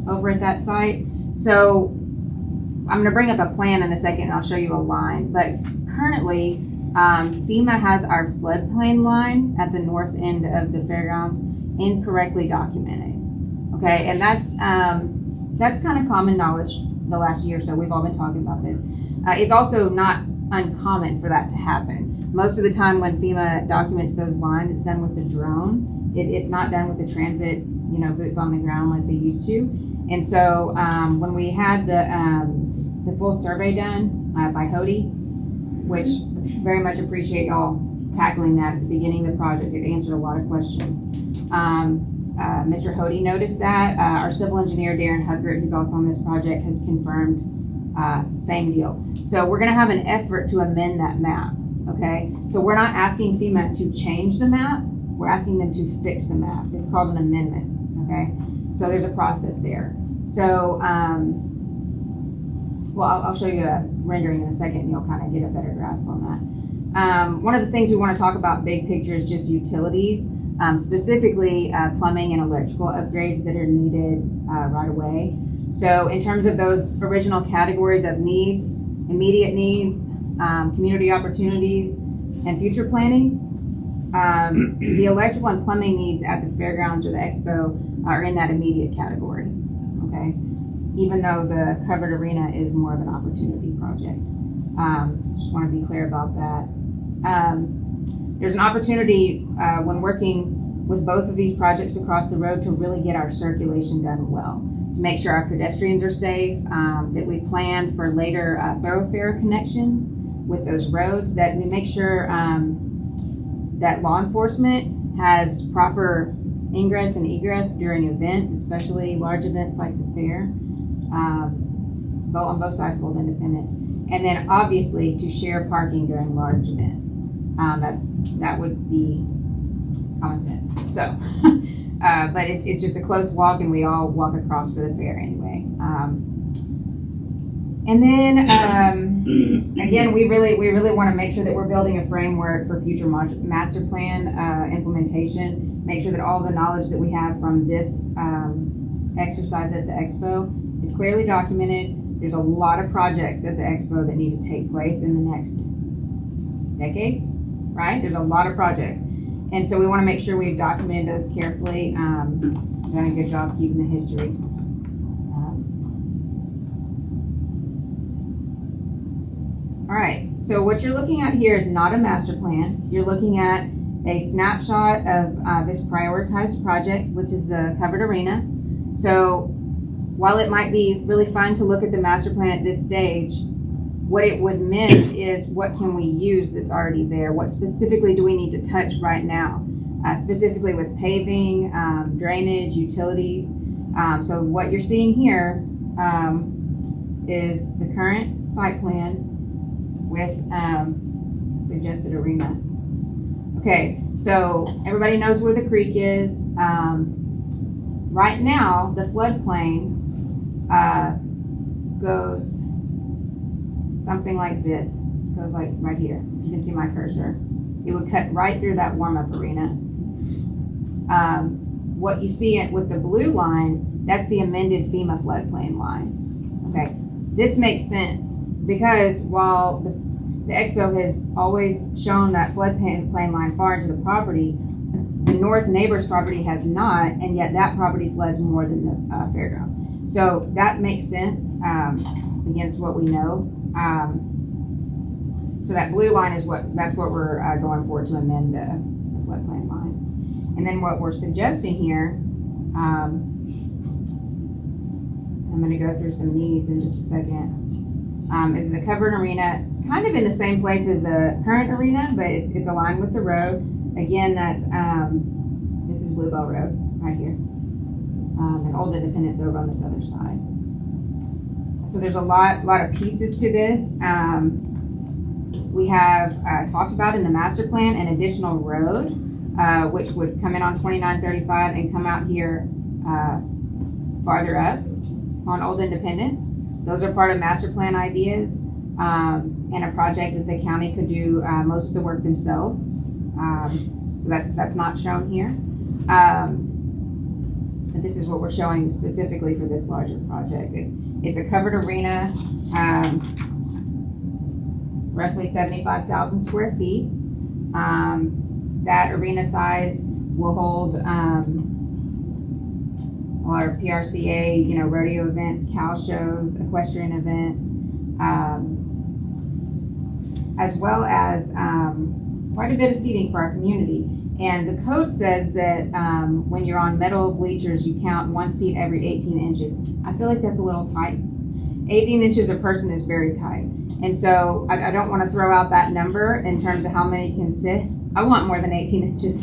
over at that site. So I'm gonna bring up a plan in a second and I'll show you a line, but currently FEMA has our floodplain line at the north end of the fairgrounds incorrectly documented. Okay, and that's kind of common knowledge the last year or so. We've all been talking about this. It's also not uncommon for that to happen. Most of the time when FEMA documents those lines, it's done with the drone. It's not done with the transit, boots on the ground like they used to. And so when we had the full survey done by HODI, which very much appreciate y'all tackling that at the beginning of the project, it answered a lot of questions. Mr. HODI noticed that. Our civil engineer, Darren Huckert, who's also on this project, has confirmed same deal. So we're gonna have an effort to amend that map, okay? So we're not asking FEMA to change the map, we're asking them to fix the map. It's called an amendment, okay? So there's a process there. So, I'll show you a rendering in a second and you'll kind of get a better grasp on that. One of the things we wanna talk about big picture is just utilities. Specifically plumbing and electrical upgrades that are needed right away. So in terms of those original categories of needs, immediate needs, community opportunities, and future planning, the electrical and plumbing needs at the fairgrounds or the expo are in that immediate category, okay? Even though the covered arena is more of an opportunity project. Just want to be clear about that. There's an opportunity when working with both of these projects across the road to really get our circulation done well, to make sure our pedestrians are safe, that we plan for later thoroughfare connections with those roads, that we make sure that law enforcement has proper ingress and egress during events, especially large events like the fair, on both sides of Old Independence. And then obviously to share parking during large events. That would be common sense. So, but it's just a close walk, and we all walk across for the fair anyway. And then again, we really want to make sure that we're building a framework for future master plan implementation. Make sure that all the knowledge that we have from this exercise at the expo is clearly documented. There's a lot of projects at the expo that need to take place in the next decade. Right? There's a lot of projects. And so we want to make sure we've documented those carefully. Done a good job keeping the history. All right, so what you're looking at here is not a master plan. You're looking at a snapshot of this prioritized project, which is the covered arena. So while it might be really fun to look at the master plan at this stage, what it would miss is what can we use that's already there? What specifically do we need to touch right now? Specifically with paving, drainage, utilities. So what you're seeing here is the current site plan with suggested arena. Okay, so everybody knows where the creek is. Right now, the floodplain goes something like this. It goes like right here. If you can see my cursor, it would cut right through that warm-up arena. What you see with the blue line, that's the amended FEMA floodplain line. Okay, this makes sense because while the expo has always shown that floodplain line far into the property, the north neighbor's property has not, and yet that property floods more than the fairgrounds. So that makes sense against what we know. So that blue line is that's what we're going for to amend the floodplain line. And then what we're suggesting here I'm gonna go through some needs in just a second. Is it a covered arena? Kind of in the same place as the current arena, but it's aligned with the road. Again, that's, this is Bluebell Road, right here. And Old Independence over on this other side. So there's a lot of pieces to this. We have talked about in the master plan an additional road, which would come in on 2935 and come out here farther up on Old Independence. Those are part of master plan ideas and a project that the county could do most of the work themselves. So that's not shown here. But this is what we're showing specifically for this larger project. It's a covered arena, roughly 75,000 square feet. That arena size will hold our PRCA, rodeo events, cow shows, equestrian events, as well as quite a bit of seating for our community. And the code says that when you're on metal bleachers, you count one seat every 18 inches. I feel like that's a little tight. 18 inches a person is very tight. And so I don't want to throw out that number in terms of how many can sit. I want more than 18 inches.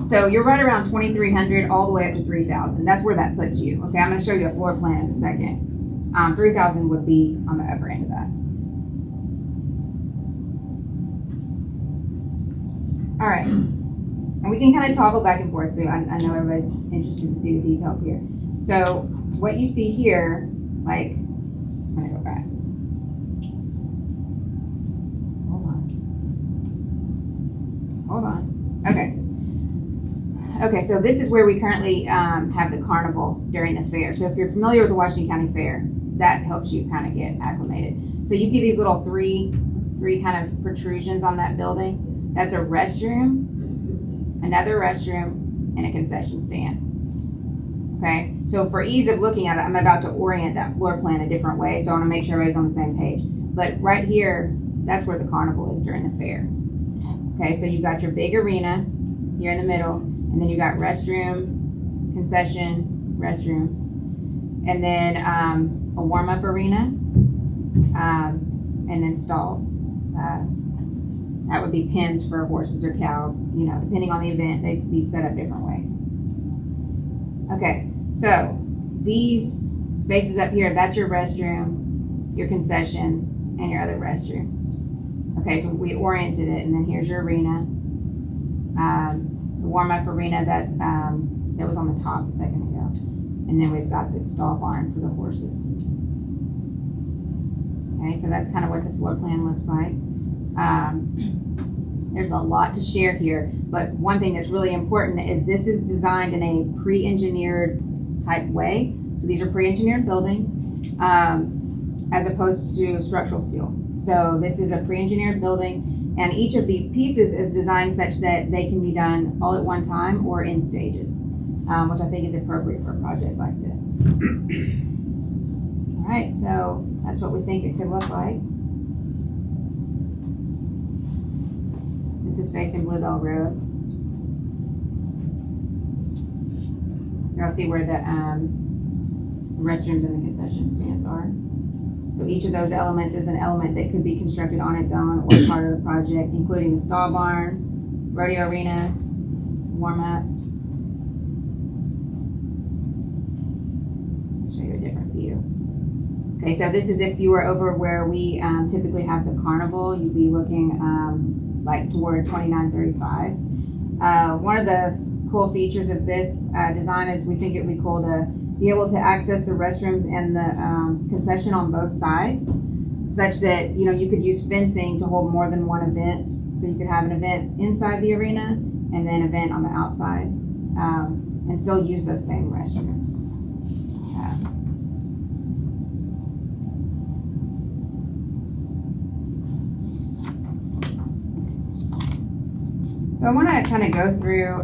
So you're right around 2,300 all the way up to 3,000. That's where that puts you. Okay, I'm going to show you a floor plan in a second. 3,000 would be on the upper end of that. All right, and we can kind of toggle back and forth, so I know everybody's interested to see the details here. So what you see here, like, I'm gonna go back. Hold on. Okay, so this is where we currently have the carnival during the fair. So if you're familiar with the Washington County Fair, that helps you kind of get acclimated. So you see these little three kind of protrusions on that building. That's a restroom, another restroom, and a concession stand. Okay, so for ease of looking at it, I'm about to orient that floor plan a different way, so I want to make sure everybody's on the same page. But right here, that's where the carnival is during the fair. Okay, so you've got your big arena here in the middle, and then you got restrooms, concession, restrooms, and then a warm-up arena, and then stalls. That would be pens for horses or cows, depending on the event, they'd be set up different ways. Okay, so these spaces up here, that's your restroom, your concessions, and your other restroom. Okay, so we oriented it, and then here's your arena. The warm-up arena that was on the top a second ago. And then we've got this stall barn for the horses. Okay, so that's kind of what the floor plan looks like. There's a lot to share here, but one thing that's really important is this is designed in a pre-engineered type way. So these are pre-engineered buildings as opposed to structural steel. So this is a pre-engineered building, and each of these pieces is designed such that they can be done all at one time or in stages, which I think is appropriate for a project like this. All right, so that's what we think it could look like. This is facing Bluebell Road. So I'll see where the restrooms and the concession stands are. So each of those elements is an element that could be constructed on its own or part of the project, including the stall barn, rodeo arena, warm-up. I'll show you a different view. Okay, so this is if you were over where we typically have the carnival, you'd be looking like toward 2935. One of the cool features of this design is we think it would be cool to be able to access the restrooms and the concession on both sides, such that you could use fencing to hold more than one event. So you could have an event inside the arena and then an event on the outside, and still use those same restrooms. So I want to kind of go through,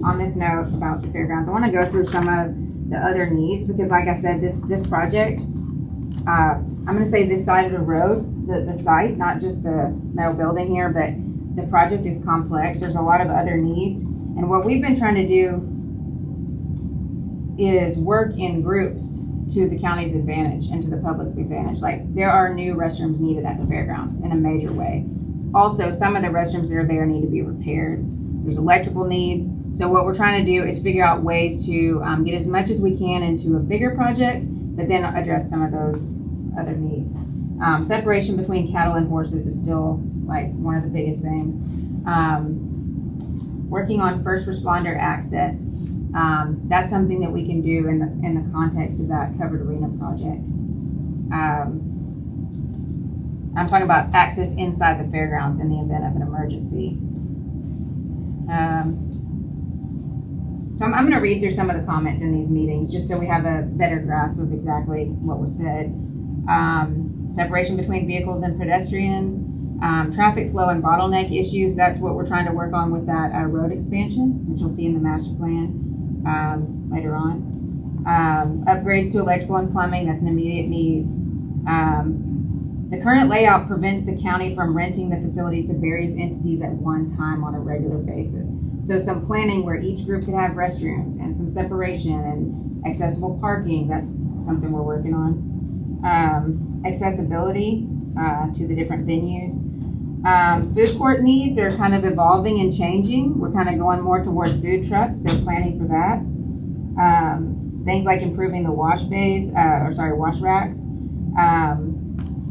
on this note about the fairgrounds, I want to go through some of the other needs, because like I said, this project, I'm going to say this side of the road, the site, not just the metal building here, but the project is complex. There's a lot of other needs. And what we've been trying to do is work in groups to the county's advantage and to the public's advantage. Like, there are new restrooms needed at the fairgrounds in a major way. Also, some of the restrooms that are there need to be repaired. There's electrical needs. So what we're trying to do is figure out ways to get as much as we can into a bigger project, but then address some of those other needs. Separation between cattle and horses is still like one of the biggest things. Working on first responder access. That's something that we can do in the context of that covered arena project. I'm talking about access inside the fairgrounds in the event of an emergency. So I'm going to read through some of the comments in these meetings just so we have a better grasp of exactly what was said. Separation between vehicles and pedestrians, traffic flow and bottleneck issues. That's what we're trying to work on with that road expansion, which you'll see in the master plan later on. Upgrades to electrical and plumbing, that's an immediate need. The current layout prevents the county from renting the facilities to various entities at one time on a regular basis. So some planning where each group could have restrooms and some separation and accessible parking, that's something we're working on. Accessibility to the different venues. Food court needs are kind of evolving and changing. We're kind of going more toward food trucks, so planning for that. Things like improving the wash racks.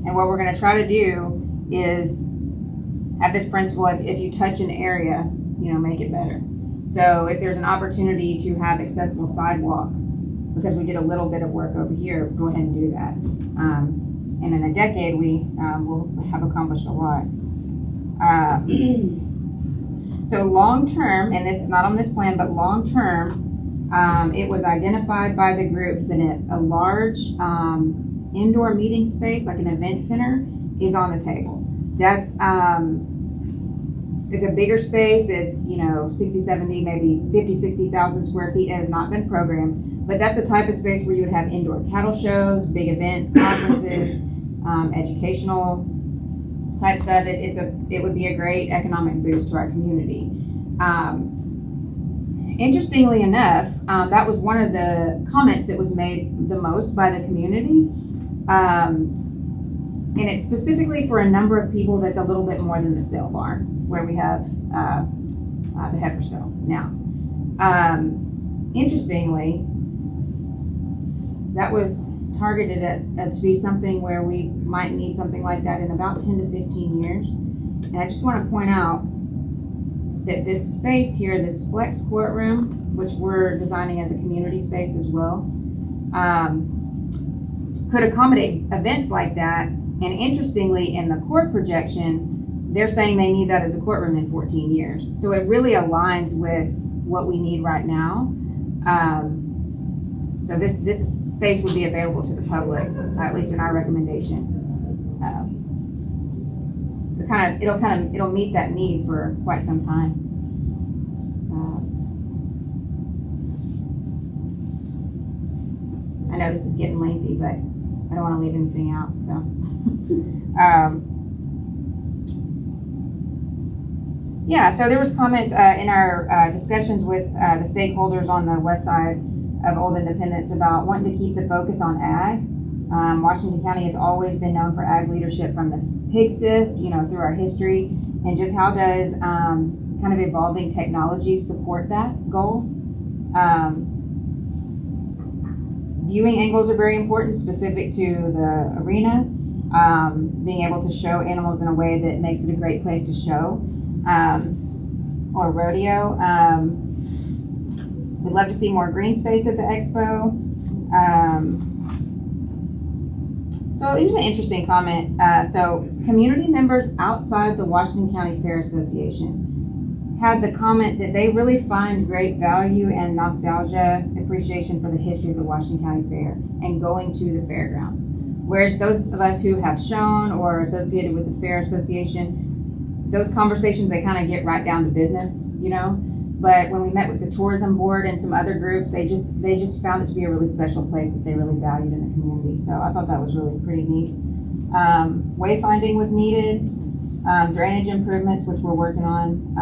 And what we're going to try to do is have this principle of if you touch an area, make it better. So if there's an opportunity to have accessible sidewalk, because we did a little bit of work over here, go ahead and do that. And in a decade, we will have accomplished a lot. So long term, and this is not on this plan, but long term, it was identified by the groups that a large indoor meeting space, like an event center, is on the table. That's it's a bigger space. It's 60, 70, maybe 50, 60,000 square feet. It has not been programmed, but that's the type of space where you would have indoor cattle shows, big events, conferences, educational type stuff. It would be a great economic boost to our community. Interestingly enough, that was one of the comments that was made the most by the community. And it's specifically for a number of people that's a little bit more than the sale barn, where we have the heifer sale now. Interestingly, that was targeted at to be something where we might need something like that in about 10 to 15 years. And I just want to point out that this space here, this flex courtroom, which we're designing as a community space as well, could accommodate events like that. And interestingly, in the court projection, they're saying they need that as a courtroom in 14 years. So it really aligns with what we need right now. So this space would be available to the public, at least in our recommendation. It'll meet that need for quite some time. I know this is getting lengthy, but I don't want to leave anything out. So, so there was comments in our discussions with the stakeholders on the west side of Old Independence about wanting to keep the focus on ag. Washington County has always been known for ag leadership from the pig sift, through our history, and just how does kind of evolving technology support that goal. Viewing angles are very important, specific to the arena. Being able to show animals in a way that makes it a great place to show, or rodeo. We'd love to see more green space at the expo. So here's an interesting comment. So community members outside the Washington County Fair Association had the comment that they really find great value and nostalgia, appreciation for the history of the Washington County Fair and going to the fairgrounds. Whereas those of us who have shown or associated with the Fair Association, those conversations, they kind of get right down to business, But when we met with the tourism board and some other groups, they just found it to be a really special place that they really valued in the community. So I thought that was really pretty neat. Wayfinding was needed. Drainage improvements, which we're working on.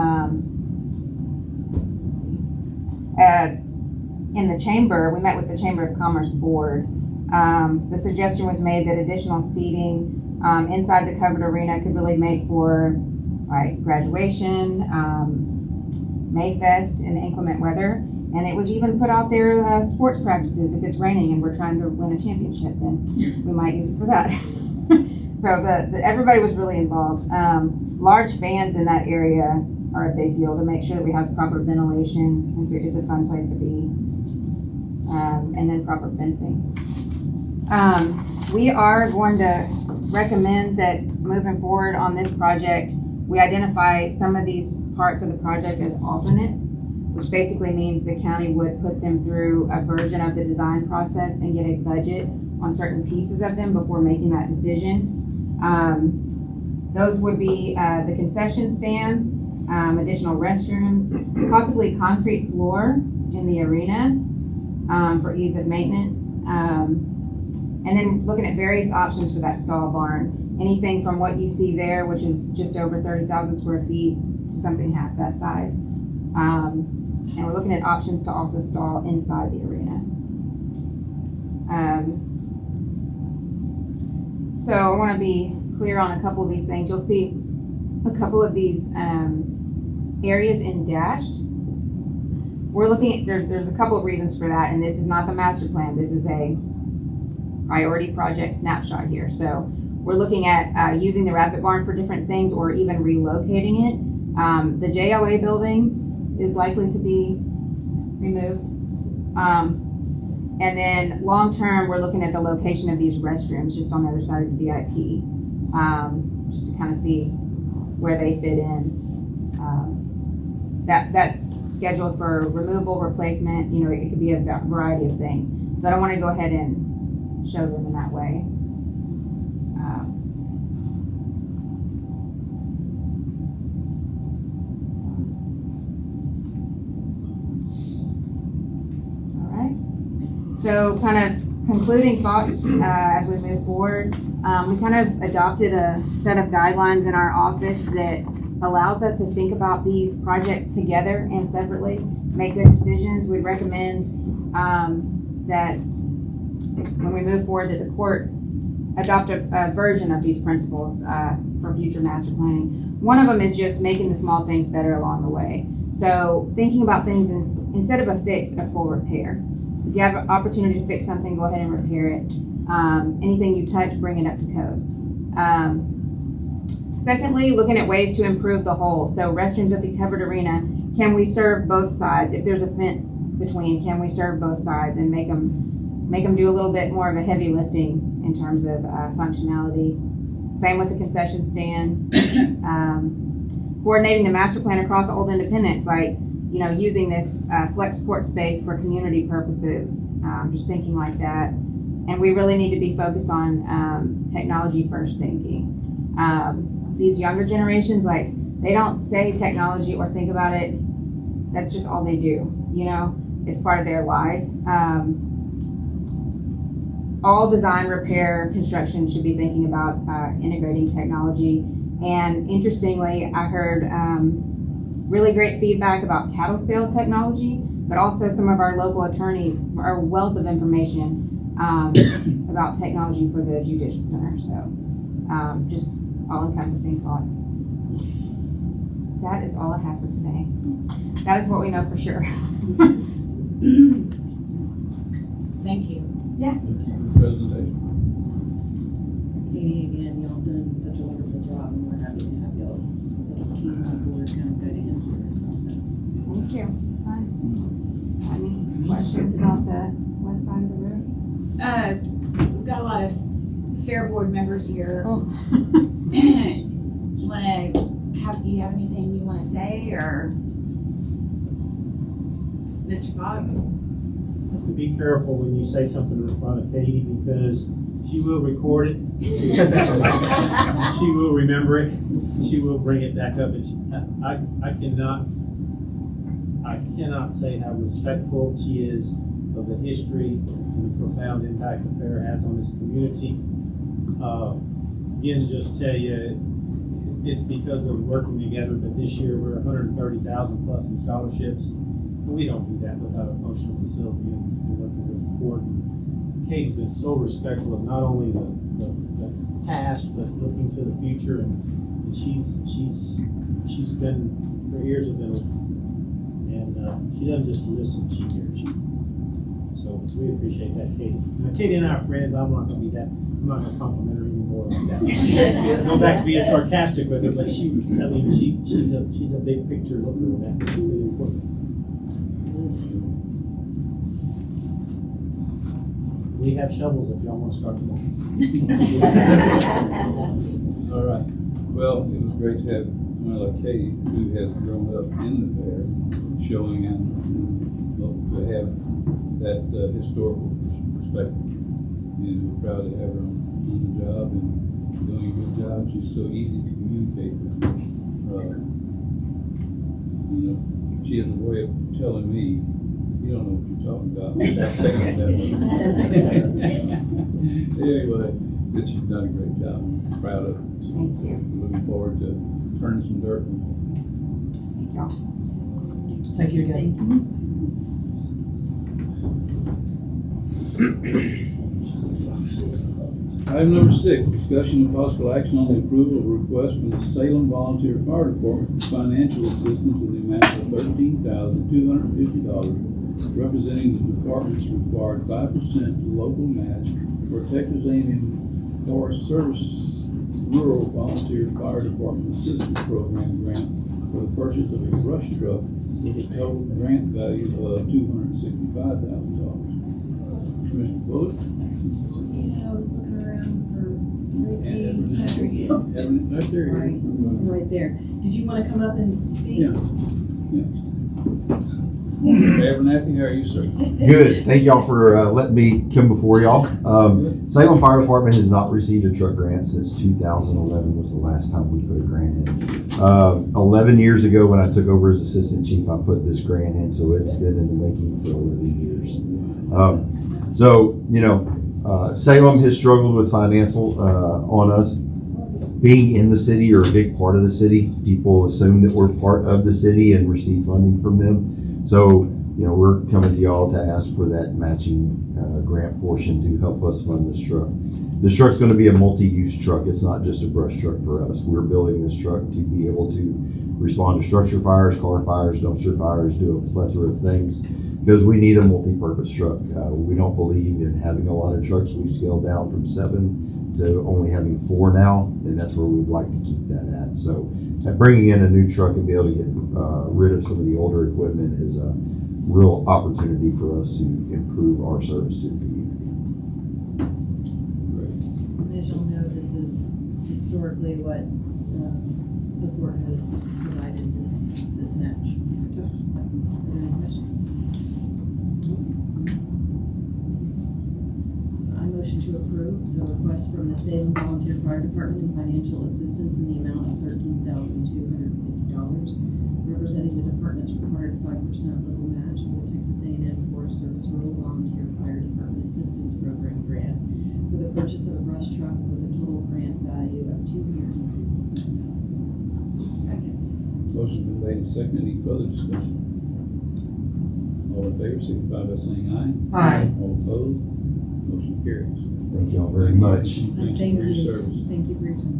in the chamber, we met with the Chamber of Commerce Board. The suggestion was made that additional seating inside the covered arena could really make for like graduation, Mayfest, and inclement weather. And it was even put out there sports practices. If it's raining and we're trying to win a championship, then we might use it for that. So everybody was really involved. Large fans in that area are a big deal to make sure that we have proper ventilation. It's a fun place to be. And then proper fencing. We are going to recommend that moving forward on this project, we identify some of these parts of the project as alternates, which basically means the county would put them through a version of the design process and get a budget on certain pieces of them before making that decision. Those would be the concession stands, additional restrooms, possibly concrete floor in the arena for ease of maintenance. And then looking at various options for that stall barn. Anything from what you see there, which is just over 30,000 square feet, to something half that size. And we're looking at options to also stall inside the arena. So I want to be clear on a couple of these things. You'll see a couple of these areas in dashed. We're looking at, there's a couple of reasons for that, and this is not the master plan. This is a priority project snapshot here. So we're looking at using the Rapid Barn for different things or even relocating it. The JLA building is likely to be removed. And then long-term, we're looking at the location of these restrooms just on the other side of the VIP, just to kind of see where they fit in. That's scheduled for removal, replacement, it could be a variety of things. But I want to go ahead and show them in that way. So kind of concluding thoughts as we move forward, we kind of adopted a set of guidelines in our office that allows us to think about these projects together and separately, make good decisions. We'd recommend that when we move forward to the court, adopt a version of these principles for future master planning. One of them is just making the small things better along the way. So thinking about things instead of a fix, a full repair. If you have an opportunity to fix something, go ahead and repair it. Anything you touch, bring it up to code. Secondly, looking at ways to improve the whole. So restrooms at the covered arena, can we serve both sides? If there's a fence between, can we serve both sides and make them do a little bit more of a heavy lifting in terms of functionality? Same with the concession stand. Coordinating the master plan across Old Independence, like using this flex court space for community purposes, just thinking like that. And we really need to be focused on technology first thinking. These younger generations, they don't say technology or think about it. That's just all they do, it's part of their life. All design, repair, construction should be thinking about integrating technology. And interestingly, I heard really great feedback about cattle sale technology, but also some of our local attorneys are a wealth of information about technology for the Judicial Center. So just all-encompassing thought. That is all I have for today. That is what we know for sure. Thank you. Yeah. Thank you for the presentation. Katie, again, y'all done such a wonderful job, and we're happy to have y'all's team on board kind of guiding us through this process. Thank you. It's fine. Any questions about the west side of the road? We've got a lot of fair board members here. Oh. You have anything you want to say, or Mr. Fox? You have to be careful when you say something in front of Katie, because she will record it. She will remember it. She will bring it back up. I cannot say how respectful she is of the history and the profound impact the fair has on this community. Again, just tell you, it's because of working together, but this year we're 130,000 plus in scholarships. we don't do that without a functional facility and working with the court. Katie's been so respectful of not only the past, but looking to the future, and she's been, her ears have been open, and she doesn't just listen, she hears you. So we appreciate that, Katie. Now, Katie and I are friends. I'm not gonna compliment her anymore like that. Go back to being sarcastic with her, but she's a big picture looker, and that's really important. We have shovels if y'all want to start them off. All right. Well, it was great to have someone like Katie, who has grown up in the fair, showing and to have that historical perspective. And we're proud to have her on the job and doing a good job. She's so easy to communicate with. She has a way of telling me, you don't know what you're talking about. Without saying it that way. Anyway, but she's done a great job. I'm proud of her. So Thank you. looking forward to turning some dirt. Thank y'all. Thank you again. Item number 6, discussion and possible action on the approval of a request from the Salem Volunteer Fire Department for financial assistance in the amount of $13,250, representing the department's required 5% local match for Texas A&M Forest Service Rural Volunteer Fire Department Assistance Program grant for the purchase of a brush truck with a total grant value of $265,000. Commissioner Bullock? Yeah, I was looking around for And Ricky. right there. Sorry, right there. Did you want to come up and speak? Yeah. Abernathy, how are you, sir? Good. Thank y'all for letting me come before y'all. Salem Fire Department has not received a truck grant since 2011 was the last time we put a grant in. 11 years ago when I took over as assistant chief, I put this grant in, so it's been in the making for 11 years. Salem has struggled with financial on us. Being in the city or a big part of the city, people assume that we're part of the city and receive funding from them. So, we're coming to y'all to ask for that matching grant portion to help us fund this truck. This truck's going to be a multi-use truck. It's not just a brush truck for us. We're building this truck to be able to respond to structure fires, car fires, dumpster fires, do a plethora of things because we need a multi-purpose truck. We don't believe in having a lot of trucks. We've scaled down from 7 to only having 4 now, and that's where we'd like to keep that at. So bringing in a new truck and be able to get rid of some of the older equipment is a real opportunity for us to improve our service to the community. As you'll know, this is historically what the court has provided this match. So, any questions? I motion to approve the request from the Salem Volunteer Fire Department and financial assistance in the amount of $13,250, representing the department's required 5% local match for the Texas A&M Forest Service Rural Volunteer Fire Department Assistance Program grant for the purchase of a brush truck with a total grant value of $265,000. Second. Motion been made and seconded. Any further discussion? All in favor, signify by saying aye. Aye. All opposed? Motion carries. Thank y'all very much. Thank you for your service. Thank you for your time.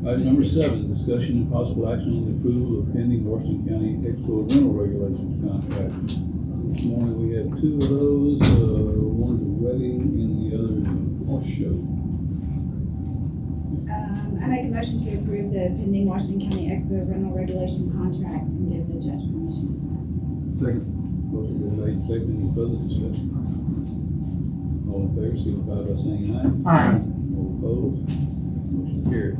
Item number 7, discussion and possible action on the approval of pending Washington County Expo rental regulations contract. This morning we had 2 of those, one's a wedding and the other is a horse show. I make a motion to approve the pending Washington County Expo rental regulation contracts and give the judge permission to sign. Second. Motion been made, seconded. Any further discussion? All in favor, signify by saying aye. Aye. All opposed? Motion carries.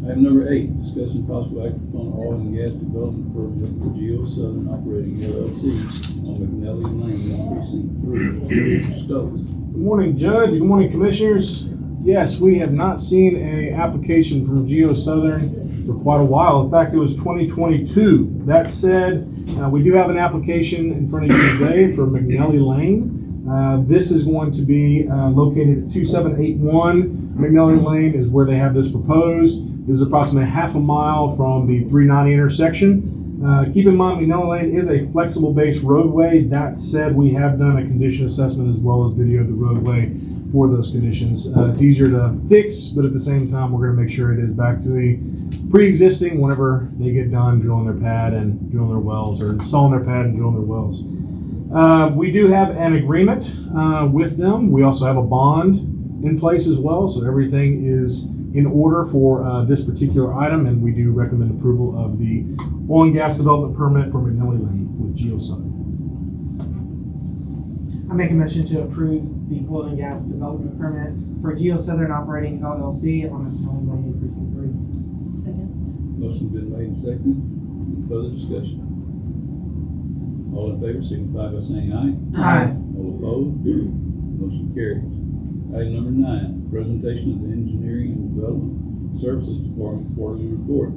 Item number 8, discussing possible action upon oil and gas development project for Geo Southern Operating LLC on McNally Lane, Precinct 3. Stokes. Good morning, Judge. Good morning, Commissioners. Yes, we have not seen an application from Geo Southern for quite a while. In fact, it was 2022. That said, we do have an application in front of you today for McNally Lane. This is going to be located at 2781 McNally Lane is where they have this proposed. This is approximately half a mile from the 390 intersection. Keep in mind, McNally Lane is a flexible base roadway. That said, we have done a condition assessment as well as videoed the roadway for those conditions. It's easier to fix, but at the same time, we're going to make sure it is back to the pre-existing whenever they get done drilling their pad and drilling their wells, or installing their pad and drilling their wells. We do have an agreement with them. We also have a bond in place as well, so everything is in order for this particular item, and we do recommend approval of the oil and gas development permit for McNally Lane with GeoSouthern. I make a motion to approve the oil and gas development permit for GeoSouthern Operating LLC on McNally Lane in Precinct 3. Second. Motion's been made and seconded. Any further discussion? All in favor, signify by saying aye. Aye. All opposed? Motion carries. Item number 9, presentation of the Engineering and Development Services Department quarterly report.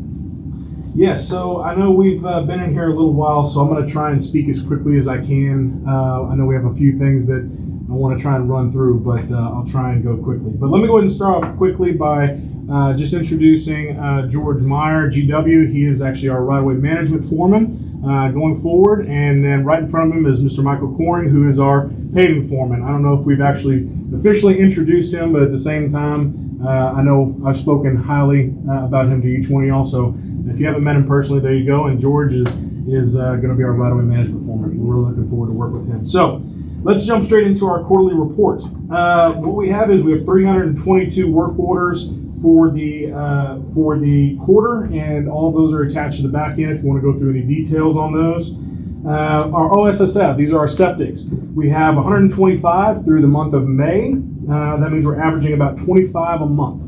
Yes, so I know we've been in here a little while, so I'm going to try and speak as quickly as I can. I know we have a few things that I want to try and run through, but I'll try and go quickly. But let me go ahead and start off quickly by just introducing George Meyer, GW. He is actually our right-of-way management foreman going forward. And then right in front of him is Mr. Michael Coring, who is our paving foreman. I don't know if we've actually officially introduced him, but at the same time, I know I've spoken highly about him to each one of y'all. So if you haven't met him personally, there you go. And George is going to be our right-of-way management foreman. We're really looking forward to work with him. So let's jump straight into our quarterly report. What we have is we have 322 work orders for the quarter, and all of those are attached to the back end if you want to go through any details on those. Our OSSF, these are our septics. We have 125 through the month of May. That means we're averaging about 25 a month.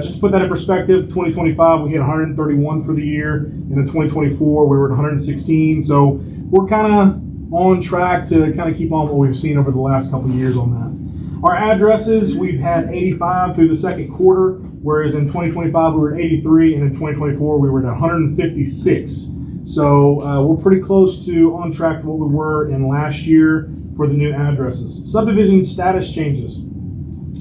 Just to put that in perspective, 2025 we hit 131 for the year, and in 2024 we were at 116. So we're kind of on track to kind of keep on what we've seen over the last couple of years on that. Our addresses, we've had 85 through the second quarter, whereas in 2025 we were at 83, and in 2024 we were at 156. So we're pretty close to on track to what we were in last year for the new addresses. Subdivision status changes.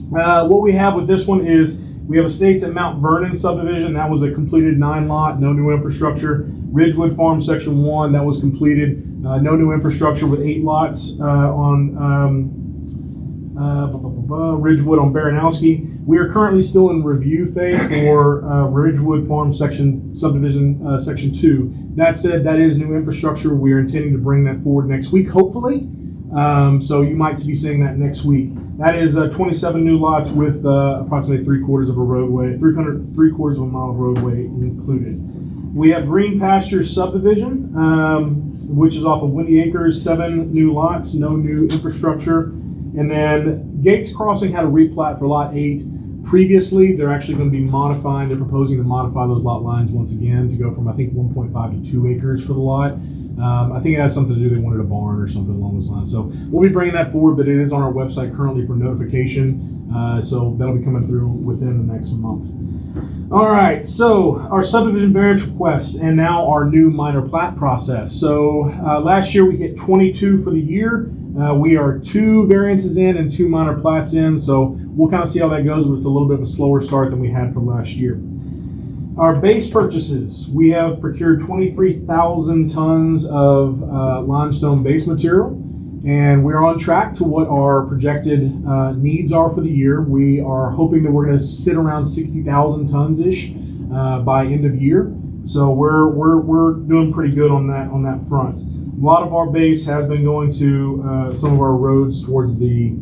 What we have with this one is we have estates at Mount Vernon subdivision. That was a completed 9-lot, no new infrastructure. Ridgewood Farm Section 1, that was completed, no new infrastructure with 8 lots on Ridgewood on Baranowski. We are currently still in review phase for Ridgewood Farm Subdivision Section 2. That said, that is new infrastructure. We are intending to bring that forward next week, hopefully. So you might be seeing that next week. That is 27 new lots with approximately 3/4 of a roadway, 3/4 of a mile of roadway included. We have Green Pastures Subdivision, which is off of Windy Acres, 7 new lots, no new infrastructure. And then Gates Crossing had a replat for Lot 8 previously. They're actually going to be modifying, they're proposing to modify those lot lines once again to go from, I think, 1.5 to 2 acres for the lot. I think it has something to do, they wanted a barn or something along those lines. So we'll be bringing that forward, but it is on our website currently for notification. So that'll be coming through within the next month. All right, so our subdivision variance requests and now our new minor plat process. So last year we hit 22 for the year. We are 2 variances in and 2 minor plats in, so we'll kind of see how that goes, but it's a little bit of a slower start than we had from last year. Our base purchases, we have procured 23,000 tons of limestone base material, and we're on track to what our projected needs are for the year. We are hoping that we're going to sit around 60,000 tons-ish by end of year, so we're doing pretty good on that front. A lot of our base has been going to some of our roads towards the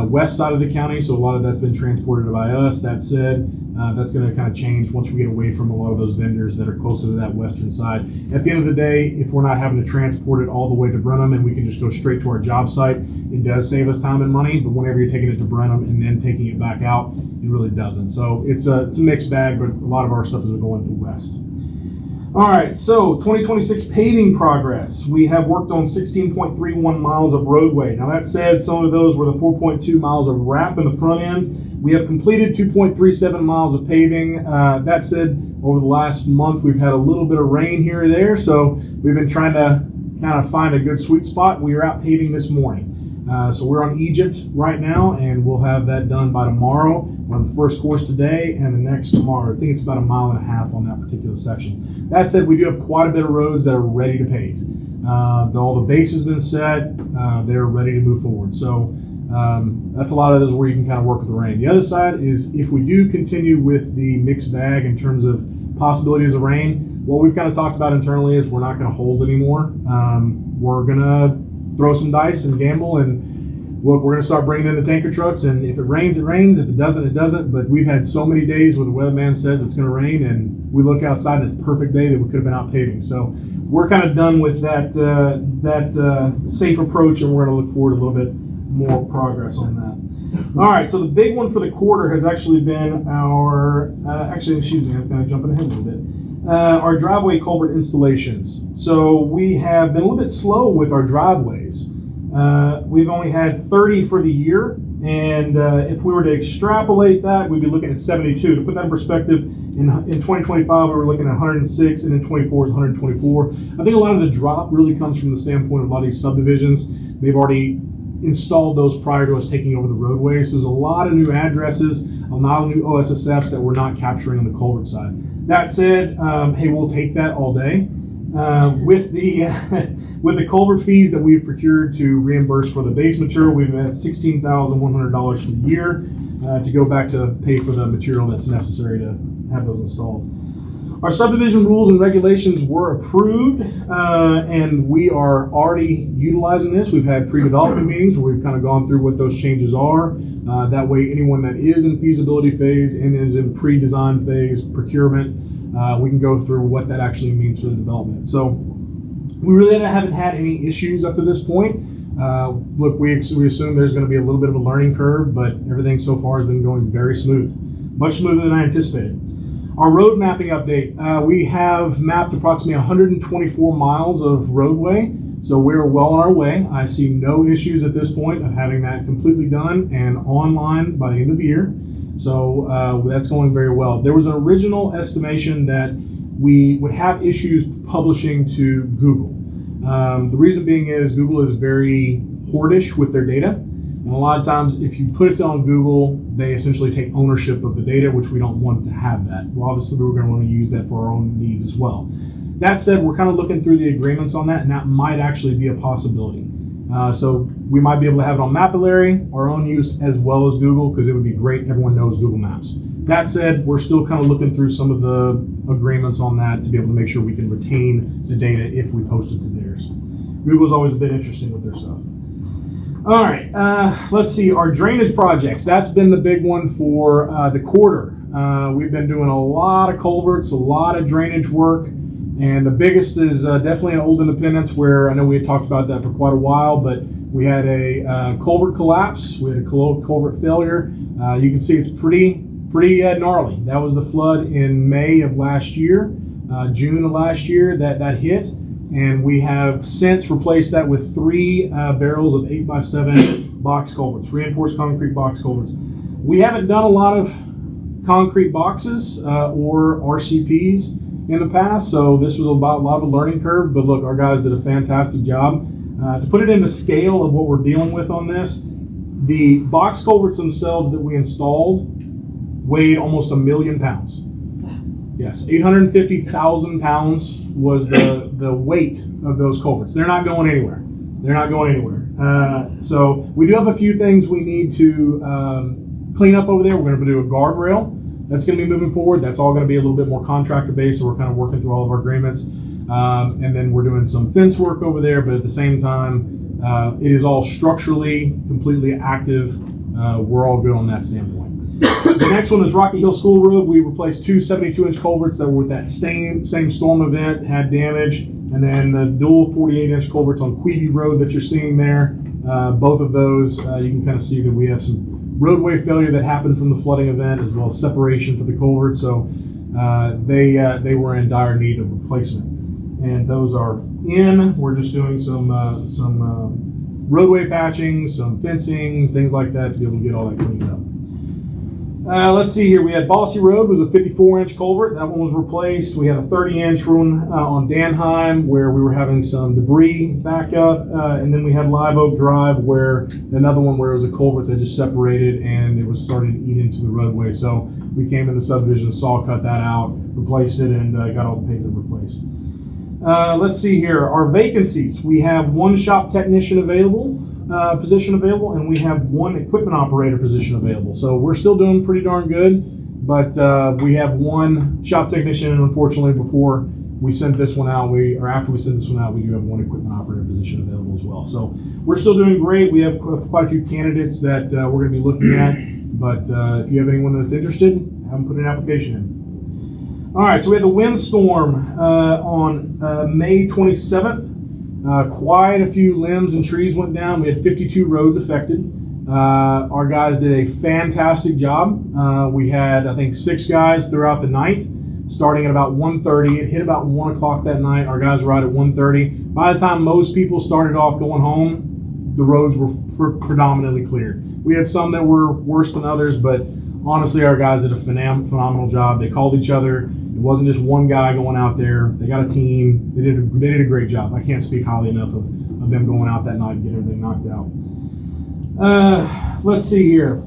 west side of the county, so a lot of that's been transported by us. That said, that's going to kind of change once we get away from a lot of those vendors that are closer to that western side. At the end of the day, if we're not having to transport it all the way to Brenham and we can just go straight to our job site, it does save us time and money, but whenever you're taking it to Brenham and then taking it back out, it really doesn't. So it's a mixed bag, but a lot of our stuff is going to west. All right, so 2026 paving progress. We have worked on 16.31 miles of roadway. Now that said, some of those were the 4.2 miles of wrap in the front end. We have completed 2.37 miles of paving. That said, over the last month, we've had a little bit of rain here or there, so we've been trying to kind of find a good sweet spot. We are out paving this morning. So we're on Egypt right now, and we'll have that done by tomorrow. We're on the first course today and the next tomorrow. I think it's about 1.5 miles on that particular section. That said, we do have quite a bit of roads that are ready to pave. All the base has been set. They're ready to move forward. So that's a lot of this where you can kind of work with the rain. The other side is if we do continue with the mixed bag in terms of possibilities of rain, what we've kind of talked about internally is we're not going to hold anymore. We're going to throw some dice and gamble, and look, we're going to start bringing in the tanker trucks, and if it rains, it rains. If it doesn't, it doesn't. But we've had so many days where the weatherman says it's going to rain, and we look outside and it's a perfect day that we could have been out paving. So we're kind of done with that safe approach, and we're going to look forward to a little bit more progress on that. All right, so the big one for the quarter has actually been our, I'm kind of jumping ahead a little bit. Our driveway culvert installations. So we have been a little bit slow with our driveways. We've only had 30 for the year, and if we were to extrapolate that, we'd be looking at 72. To put that in perspective, in 2025 we were looking at 106, and in 24 is 124. I think a lot of the drop really comes from the standpoint of a lot of these subdivisions. They've already installed those prior to us taking over the roadway. So there's a lot of new addresses, a lot of new OSSFs that we're not capturing on the culvert side. That said, hey, we'll take that all day. With the culvert fees that we've procured to reimburse for the base material, we've had $16,100 for the year to go back to pay for the material that's necessary to have those installed. Our subdivision rules and regulations were approved, and we are already utilizing this. We've had pre-development meetings where we've kind of gone through what those changes are. That way, anyone that is in feasibility phase and is in pre-design phase, procurement, we can go through what that actually means for the development. So we really haven't had any issues up to this point. Look, we assume there's going to be a little bit of a learning curve, but everything so far has been going very smooth, much smoother than I anticipated. Our road mapping update, we have mapped approximately 124 miles of roadway, so we're well on our way. I see no issues at this point of having that completely done and online by the end of the year. So that's going very well. There was an original estimation that we would have issues publishing to Google. The reason being is Google is very hoardish with their data. And a lot of times if you put it on Google, they essentially take ownership of the data, which we don't want to have that. Well, obviously we're going to want to use that for our own needs as well. That said, we're kind of looking through the agreements on that, and that might actually be a possibility. So we might be able to have it on Mapillary, our own use, as well as Google, because it would be great. Everyone knows Google Maps. That said, we're still kind of looking through some of the agreements on that to be able to make sure we can retain the data if we post it to theirs. Google's always a bit interesting with their stuff. All right, let's see, our drainage projects. That's been the big one for the quarter. We've been doing a lot of culverts, a lot of drainage work, and the biggest is definitely in Old Independence, where I know we had talked about that for quite a while, but we had a culvert collapse, we had a culvert failure. You can see it's pretty gnarly. That was the flood in May of last year, June of last year that hit. And we have since replaced that with 3 barrels of 8x7 box culverts, reinforced concrete box culverts. We haven't done a lot of concrete boxes or RCPs in the past, so this was a lot of a learning curve. But look, our guys did a fantastic job. To put it into scale of what we're dealing with on this, the box culverts themselves that we installed weighed almost 1 million pounds. Yes, 850,000 pounds was the weight of those culverts. They're not going anywhere. They're not going anywhere. So we do have a few things we need to clean up over there. We're going to do a guardrail. That's going to be moving forward. That's all going to be a little bit more contractor based, so we're kind of working through all of our agreements. And then we're doing some fence work over there, but at the same time, it is all structurally completely active. We're all good on that standpoint. The next one is Rocky Hill School Road. We replaced 2 72-inch culverts that were with that same storm event, had damage, and then the dual 48-inch culverts on Queeby Road that you're seeing there. Both of those, you can kind of see that we have some roadway failure that happened from the flooding event, as well as separation for the culvert. So they were in dire need of replacement, and those are in. We're just doing some roadway patching, some fencing, things like that to be able to get all that cleaned up. Let's see here. We had Bossy Road was a 54-inch culvert. That one was replaced. We had a 30-inch one on Danheim where we were having some debris back up. And then we had Live Oak Drive where another one where it was a culvert that just separated and it was starting to eat into the roadway. So we came in the subdivision, saw cut that out, replaced it, and got all the pavement replaced. Let's see here. Our vacancies. We have one shop technician position available, and we have one equipment operator position available. So we're still doing pretty darn good, but we have one shop technician, and unfortunately before we sent this one out, after we sent this one out, we do have one equipment operator position available as well. So we're still doing great. We have quite a few candidates that we're going to be looking at, but if you have anyone that's interested, have them put an application in. All right, so we had the windstorm on May 27th. Quite a few limbs and trees went down. We had 52 roads affected. Our guys did a fantastic job. We had, I think, 6 guys throughout the night, starting at about 1:30. It hit about 1 o'clock that night. Our guys were out at 1:30. By the time most people started off going home, the roads were predominantly cleared. We had some that were worse than others, but honestly, our guys did a phenomenal job. They called each other. It wasn't just one guy going out there. They got a team. They did a great job. I can't speak highly enough of them going out that night and getting everything knocked out. Let's see here.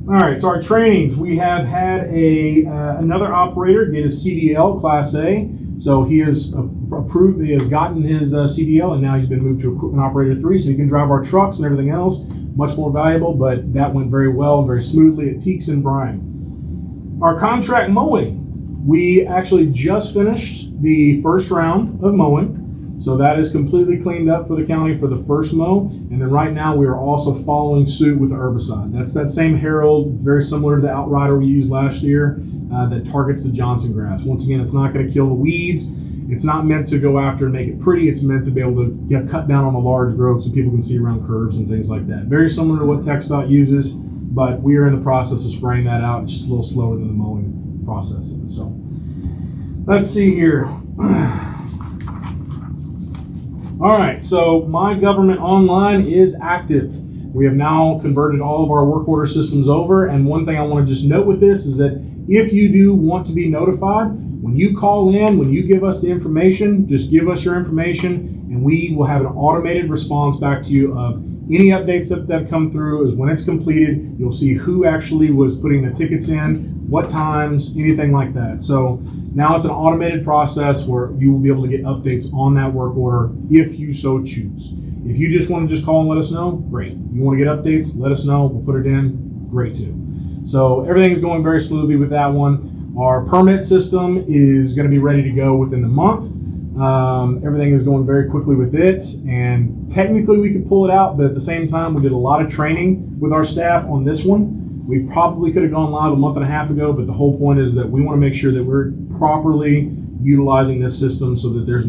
All right, so our trainings. We have had another operator get his CDL Class A. So he is approved. He has gotten his CDL, and now he's been moved to Equipment Operator 3, so he can drive our trucks and everything else. Much more valuable, but that went very well and very smoothly at Teeks and Bryan. Our contract mowing. We actually just finished the first round of mowing. So that is completely cleaned up for the county for the first mow. And then right now we are also following suit with the herbicide. That's that same Herald. It's very similar to the Outrider we used last year that targets the Johnson grass. Once again, it's not going to kill the weeds. It's not meant to go after and make it pretty. It's meant to be able to cut down on the large growth so people can see around curves and things like that. Very similar to what TxDOT uses, but we are in the process of spraying that out. It's just a little slower than the mowing process. So let's see here. All right, so My Government Online is active. We have now converted all of our work order systems over, and one thing I want to just note with this is that if you do want to be notified, when you call in, when you give us the information, just give us your information, and we will have an automated response back to you of any updates that come through. Is when it's completed, you'll see who actually was putting the tickets in, what times, anything like that. So now it's an automated process where you will be able to get updates on that work order if you so choose. If you just want to just call and let us know, great. You want to get updates, let us know. We'll put it in, great too. So everything is going very smoothly with that one. Our permit system is going to be ready to go within the month. Everything is going very quickly with it, and technically we could pull it out, but at the same time we did a lot of training with our staff on this one. We probably could have gone live a month and a half ago, but the whole point is that we want to make sure that we're properly utilizing this system so that there's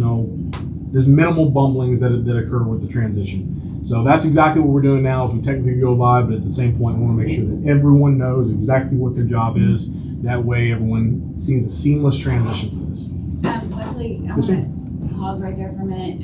minimal bumblings that occur with the transition. So that's exactly what we're doing now is we technically go live, but at the same point we want to make sure that everyone knows exactly what their job is. That way everyone sees a seamless transition for this. Wesley, I Yes, want to pause right there for a minute.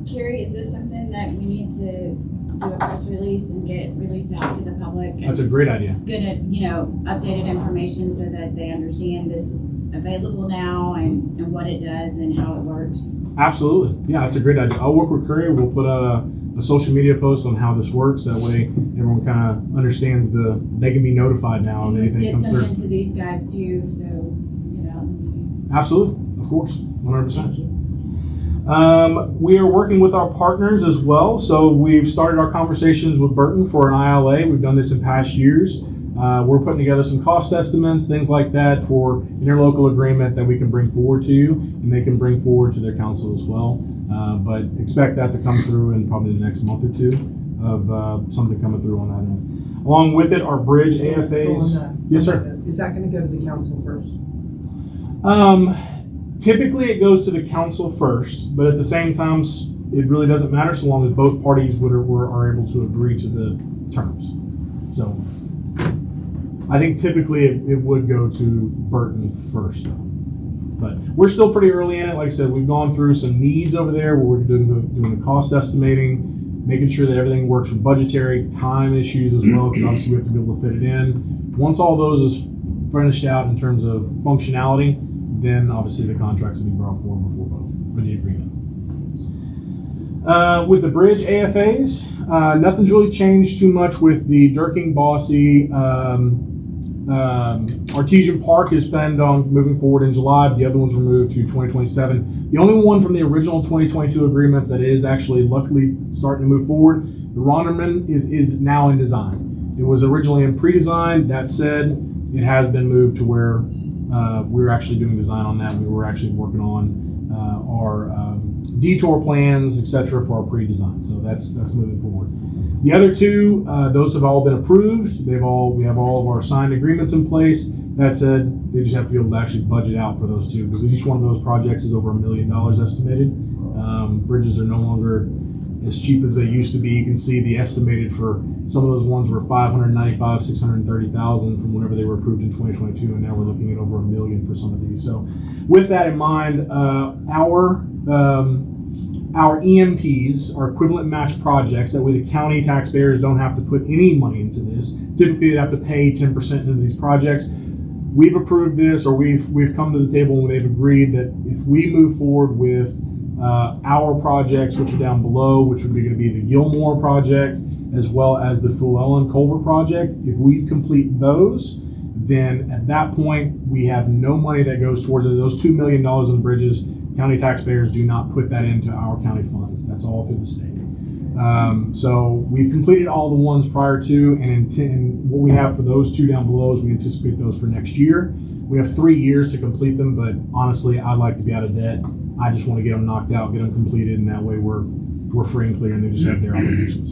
Carrie, is this something that we need to do a press release and get released out to the public? That's a great idea. Good, updated information so that they understand this is available now and what it does and how it works. Absolutely. Yeah, that's a great idea. I'll work with Courier. We'll put out a social media post on how this works. That way everyone kind of understands they can be notified now if anything Get comes something through. to these guys too, so, Absolutely. Of course. 100%. We are working with our partners as well. So we've started our conversations with Burton for an ILA. We've done this in past years. We're putting together some cost estimates, things like that for interlocal agreement that we can bring forward to you and they can bring forward to their council as well. But expect that to come through in probably the next month or two of something coming through on that end. Along with it, our bridge AFAs. Yes, sir. Is that going to go to the council first? Typically it goes to the council first, but at the same time, it really doesn't matter so long as both parties are able to agree to the terms. So I think typically it would go to Burton first, but we're still pretty early in it. Like I said, we've gone through some needs over there where we're doing the cost estimating, making sure that everything works for budgetary time issues as well, because obviously we have to be able to fit it in. Once all those is finished out in terms of functionality, then obviously the contracts will be brought forward before both, for the agreement. With the bridge AFAs, nothing's really changed too much with the Durking Bossy. Artesian Park is planned on moving forward in July, but the other ones were moved to 2027. The only one from the original 2022 agreements that is actually luckily starting to move forward, the Ronderman is now in design. It was originally in pre-design. That said, it has been moved to where we're actually doing design on that. We were actually working on our detour plans, etc., for our pre-design. So that's moving forward. The other two, those have all been approved. We have all of our signed agreements in place. That said, they just have to be able to actually budget out for those two, because each one of those projects is over $1 million estimated. Bridges are no longer as cheap as they used to be. You can see the estimated for some of those ones were $595,000, $630,000 from whenever they were approved in 2022, and now we're looking at over $1 million for some of these. So, with that in mind, our EMPs are equivalent match projects. That way, the county taxpayers don't have to put any money into this. Typically, they have to pay 10% into these projects. We've approved this, or we've come to the table and they've agreed that if we move forward with our projects, which are down below, which would be going to be the Gilmore project, as well as the Fulellen Culver project. If we complete those, then at that point, we have no money that goes towards it. Those $2 million in bridges, county taxpayers do not put that into our county funds. That's all through the state. So we've completed all the ones prior to, and what we have for those two down below is we anticipate those for next year. We have 3 years to complete them, but honestly, I'd like to be out of debt. I just want to get them knocked out, get them completed, and that way we're free and clear, and they just have their obligations.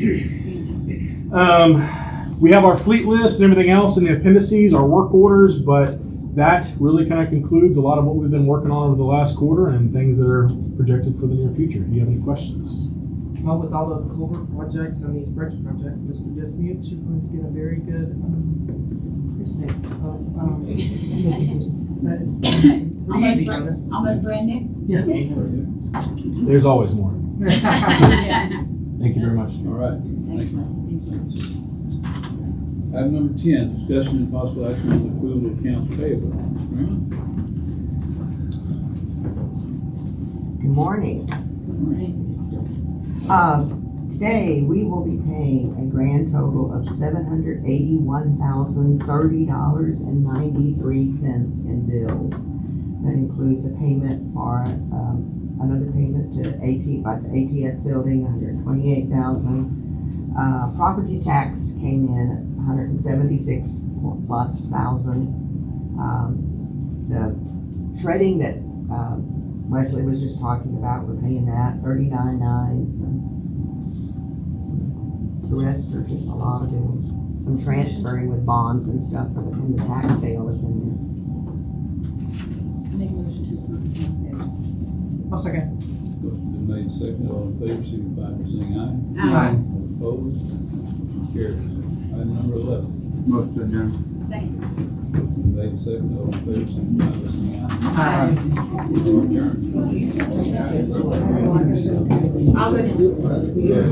We have our fleet list and everything else in the appendices, our work orders, but that really kind of concludes a lot of what we've been working on over the last quarter and things that are projected for the near future. Do you have any questions? Well, with all those culvert projects and these bridge projects, Mr. Dismutes, you're going to get a very good precinct of that's easy, brother. Almost brand new. Yeah. There's always more. Thank you very much. All right. Thanks, Thank Wes. you. Item number 10, discussion and possible action on the approval of accounts payable. Good morning. Today, we will be paying a grand total of $781,030.93 in bills. That includes a payment for another payment to by the ATS building, $128,000. Property tax came in at $176,000+. The shredding that Wesley was just talking about, we're paying that $39,900. The rest are just a lot of bills. Some transferring with bonds and stuff, and the tax sale is in there. Make a motion to approve the accounts payable. I'll second. Motion been made second. All in favor, signify by saying aye. Aye. All opposed? Motion carries. Item number 11. Motion to adjourn. Second. Motion been made second. All in favor, signify by saying aye. Aye. All adjourned. I'll go. Yeah.